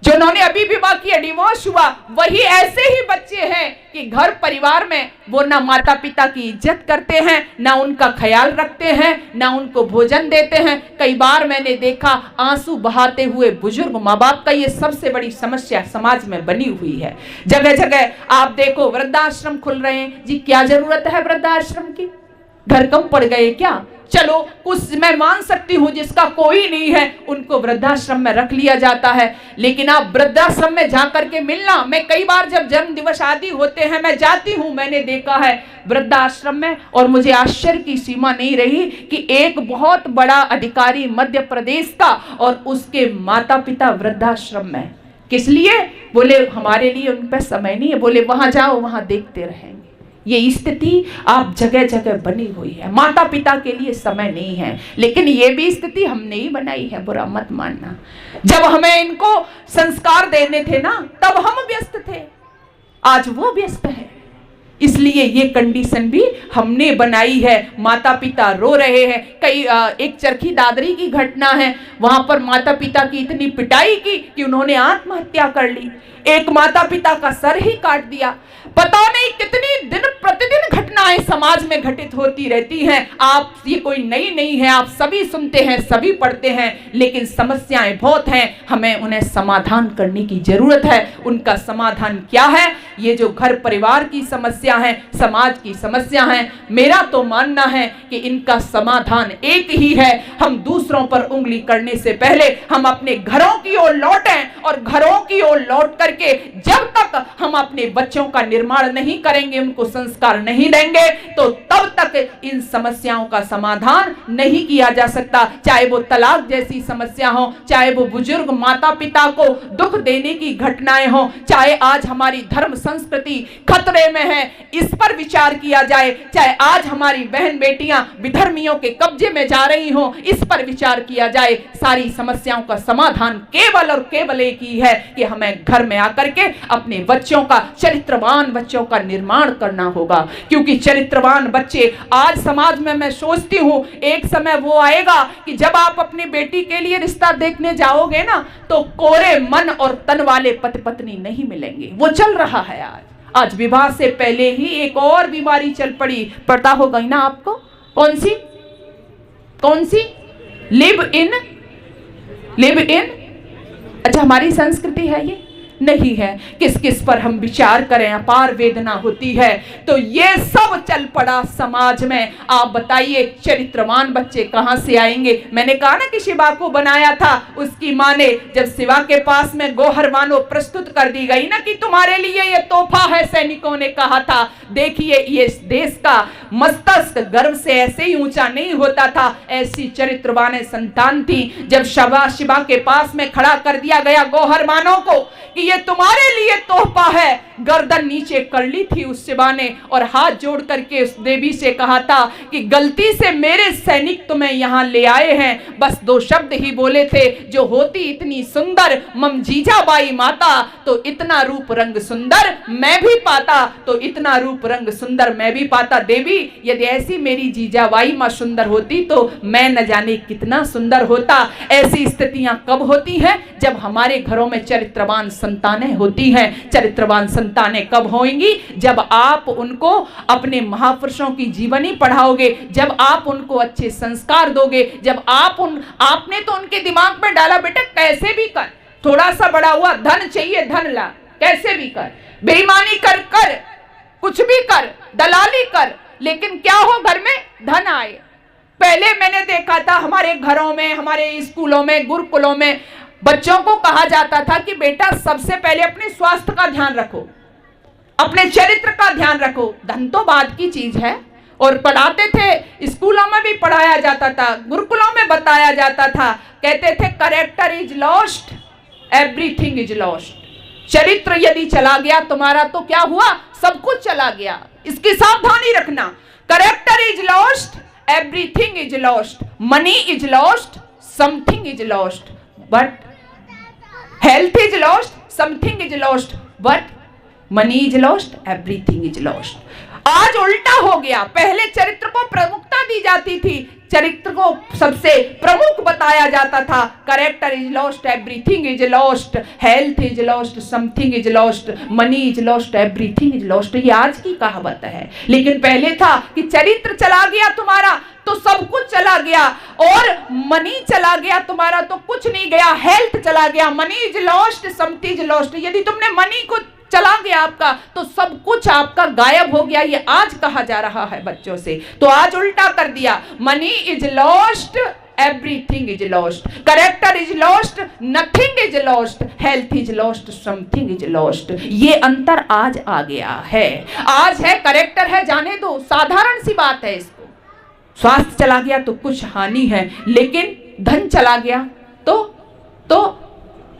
जिन्होंने अभी विवाह किया, डिवोर्स हुआ, वही ऐसे ही बच्चे हैं कि घर परिवार में वो ना माता पिता की इज्जत करते हैं, ना उनका ख्याल रखते हैं, ना उनको भोजन देते हैं। कई बार मैंने देखा आंसू बहाते हुए बुजुर्ग माँ बाप का, ये सबसे बड़ी समस्या समाज में बनी हुई है। जगह जगह आप देखो वृद्धाश्रम खुल रहे हैं। जी क्या जरूरत है वृद्धाश्रम की? घर कम पड़ गए क्या? चलो कुछ मैं मान सकती हूँ, जिसका कोई नहीं है उनको वृद्धाश्रम में रख लिया जाता है। लेकिन आप वृद्धाश्रम में जाकर के मिलना, मैं कई बार जब जन्म दिवस आदि होते हैं मैं जाती हूँ, मैंने देखा है वृद्धाश्रम में, और मुझे आश्चर्य की सीमा नहीं रही कि एक बहुत बड़ा अधिकारी मध्य प्रदेश का और उसके माता पिता वृद्धाश्रम में। किस लिए? बोले हमारे लिए उन पर समय नहीं है, बोले वहां जाओ वहां देखते रहेंगे। ये स्थिति आप जगह जगह बनी हुई है, माता पिता के लिए समय नहीं है। लेकिन ये भी स्थिति हमने ही बनाई है, बुरा मत मानना। जब हमें इनको संस्कार देने थे ना, तब हम व्यस्त थे, आज वो व्यस्त है। इसलिए ये कंडीशन भी हमने बनाई है। माता पिता रो रहे हैं। कई एक चरखी दादरी की घटना है, वहां पर माता पिता की इतनी पिटाई की कि उन्होंने आत्महत्या कर ली। एक माता पिता का सर ही काट दिया। पता नहीं कितनी दिन प्रतिदिन घटनाएं समाज में घटित होती रहती हैं। आप, ये कोई नई नहीं है, आप सभी सुनते हैं, सभी पढ़ते हैं, लेकिन समस्याएं बहुत हैं। हमें उन्हें समाधान करने की जरूरत है। उनका समाधान क्या है? ये जो घर परिवार की समस्या है, समाज की समस्या है, मेरा तो मानना है कि इनका समाधान एक ही है। हम दूसरों पर उंगली करने से पहले हम अपने घरों की ओर लौटें, और घरों की ओर लौट करके जब तक हम अपने बच्चों का निर्माण नहीं करेंगे, उनको संस्कार नहीं देंगे, तो तब तक इन समस्याओं का समाधान नहीं किया जा सकता। चाहे वो तलाक जैसी समस्या हो, चाहे वो बुजुर्ग माता पिता को दुख देने की घटनाएं हो, चाहे आज हमारी धर्म संस्कृति खतरे में है, इस पर विचार किया जाए। चाहे आज हमारी बहन बेटियां विधर्मियों के कब्जे में जा रही हो, इस पर विचार किया जाए। सारी समस्याओं का समाधान केवल और केवल एक ही है कि हमें घर में आकर के अपने बच्चों का, चरित्रवान बच्चों का निर्माण करना होगा। क्योंकि चरित्रवान बच्चे आज समाज में, मैं सोचती हूं एक समय वो आएगा कि जब आप अपनी बेटी के लिए रिश्ता देखने जाओगे ना, तो कोरे मन और तन वाले पति पत्नी नहीं मिलेंगे। वो चल रहा है आज विवाह से पहले ही एक और बीमारी चल पड़ी, पता हो गई ना आपको? कौन सी? Live in. अच्छा, हमारी संस्कृति है ये? नहीं है। किस किस पर हम विचार करें, अपार वेदना होती है। तो ये सब चल पड़ा समाज में। आप बताइए चरित्रवान बच्चे कहां से आएंगे? मैंने कहा ना कि शिवा को बनाया था उसकी मां ने। जब शिवा के पास में गोहर मानो प्रस्तुत कर दी गई ना कि तुम्हारे लिए ये तोहफा है, सैनिकों ने कहा था, देखिए ये देश का मस्तक गर्व से ऐसे ही ऊंचा नहीं होता था। ऐसी चरित्रवान संतान थी। जब शिवा के पास में खड़ा कर दिया गया गोहर मानो को कि ये तुम्हारे लिए तोहफा है, गर्दन नीचे कर ली थी उस शिवा ने और हाथ जोड़ करके उस देवी से कहा था कि गलती से मेरे सैनिक तुम्हें यहां ले आए हैं। बस 2 शब्द ही बोले थे, जो होती इतनी सुंदर मम जीजाबाई माता, तो इतना रूप रंग सुंदर मैं भी पाता, तो इतना रूप रंग सुंदर मैं भी पाता। देवी, यदि ऐसी मेरी जीजाबाई मां सुंदर होती तो मैं न जाने कितना सुंदर होता। ऐसी स्थितियां कब होती हैं? जब हमारे घरों में चरित्रवान संतानें होती हैं। चरित्रवान संतानें कब होंगी? जब आप उनको अपने महापुरुषों की जीवनी पढ़ाओगे, जब आप उनको अच्छे संस्कार दोगे, जब आपने तो उनके दिमाग में डाला बेटा कैसे भी कर, थोड़ा सा बड़ा हुआ धन चाहिए, धन ला, कैसे भी कर, बेईमानी कर, कुछ भी कर, दलाली कर, लेकिन क्या हो, घर में धन आए। पहले मैंने देखा था हमारे घरों में, हमारे स्कूलों में, गुरुकुलों में बच्चों को कहा जाता था कि बेटा सबसे पहले अपने स्वास्थ्य का ध्यान रखो, अपने चरित्र का ध्यान रखो, धन तो बाद की चीज है। और पढ़ाते थे, स्कूलों में भी पढ़ाया जाता था, गुरुकुलों में बताया जाता था, कहते थे character is lost, everything is lost. चरित्र यदि चला गया तुम्हारा तो क्या हुआ? सब कुछ चला गया। इसकी सावधानी रखना। Character is lost, everything is lost, money is lost, something is lost, but health is lost, something is lost, but money is lost, everything is lost. आज उल्टा हो गया। पहले चरित्र को प्रमुखता दी जाती थी, चरित्र को सबसे प्रमुख बताया जाता था। Character is lost, everything is lost, health is lost, something is lost, money is lost, everything is lost. ये आज की कहावत है, लेकिन पहले था कि चरित्र चला गया तुम्हारा तो सब कुछ चला गया, और मनी चला गया तुम्हारा तो कुछ नहीं गया। हेल्थ चला गया, money is lost, something is lost. यदि तुमने मनी को चला गया आपका तो सब कुछ आपका गायब हो गया। ये आज कहा जा रहा है बच्चों से, तो आज उल्टा कर दिया। Money is lost, everything is lost, character is lost, nothing is lost, health is lost, something is lost. ये अंतर आज आ गया है। आज है करेक्टर है, जाने दो, साधारण सी बात है। इसको स्वास्थ्य चला गया तो कुछ हानि है, लेकिन धन चला गया तो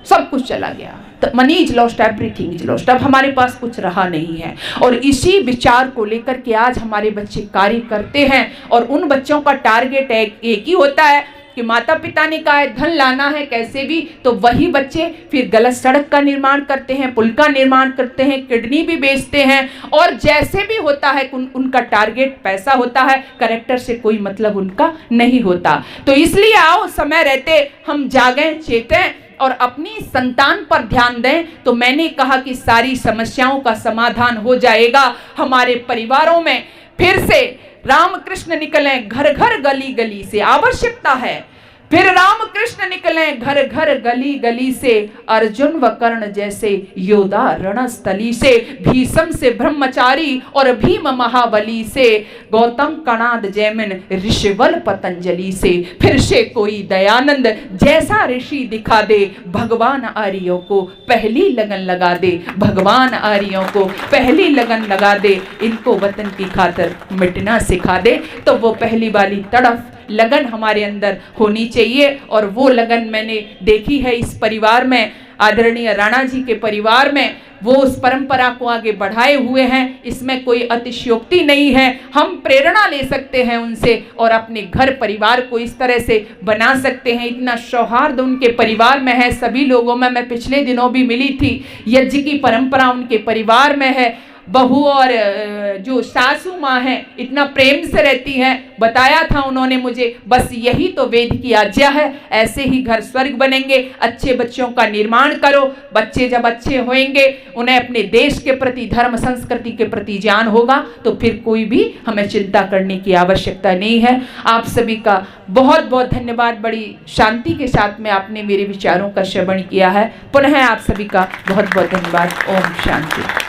सब कुछ चला गया। Money is lost, everything is lost. अब हमारे पास कुछ रहा नहीं है। और इसी विचार को लेकर के आज हमारे बच्चे कार्य करते हैं, और उन बच्चों का टारगेट एक ही होता है कि माता पिता ने कहा है धन लाना है कैसे भी, तो वही बच्चे फिर गलत सड़क का निर्माण करते हैं, पुल का निर्माण करते हैं, किडनी भी बेचते हैं, और जैसे भी होता है उनका टारगेट पैसा होता है, कैरेक्टर से कोई मतलब उनका नहीं होता। तो इसलिए आओ समय रहते हम जागें, चेतें और अपनी संतान पर ध्यान दें, तो मैंने कहा कि सारी समस्याओं का समाधान हो जाएगा। हमारे परिवारों में फिर से रामकृष्ण निकले घर घर गली गली से, आवश्यकता है फिर रामकृष्ण निकले घर घर गली गली से, अर्जुन व कर्ण जैसे योद्धा रणस्थली से, भीष्म से ब्रह्मचारी और भीम महाबली से, गौतम कणाद जैमिन ऋषिवल पतंजलि से, फिर से कोई दयानंद जैसा ऋषि दिखा दे, भगवान आर्यों को पहली लगन लगा दे, भगवान आर्यों को पहली लगन लगा दे, इनको वतन की खातिर मिटना सिखा दे। तो वो पहली वाली तड़फ लगन हमारे अंदर होनी चाहिए, और वो लगन मैंने देखी है इस परिवार में। आदरणीय राणा जी के परिवार में वो उस परंपरा को आगे बढ़ाए हुए हैं, इसमें कोई अतिशयोक्ति नहीं है। हम प्रेरणा ले सकते हैं उनसे और अपने घर परिवार को इस तरह से बना सकते हैं। इतना सौहार्द उनके परिवार में है, सभी लोगों में। मैं पिछले दिनों भी मिली थी, यज्ञ की परंपरा उनके परिवार में है। बहू और जो सासू माँ हैं इतना प्रेम से रहती हैं। बताया था उन्होंने मुझे, बस यही तो वेद की आज्ञा है, ऐसे ही घर स्वर्ग बनेंगे। अच्छे बच्चों का निर्माण करो, बच्चे जब अच्छे होंगे उन्हें अपने देश के प्रति, धर्म संस्कृति के प्रति ज्ञान होगा, तो फिर कोई भी हमें चिंता करने की आवश्यकता नहीं है। आप सभी का बहुत बहुत धन्यवाद। बड़ी शांति के साथ में आपने मेरे विचारों का श्रवण किया है। पुनः आप सभी का बहुत बहुत धन्यवाद। ओम शांति।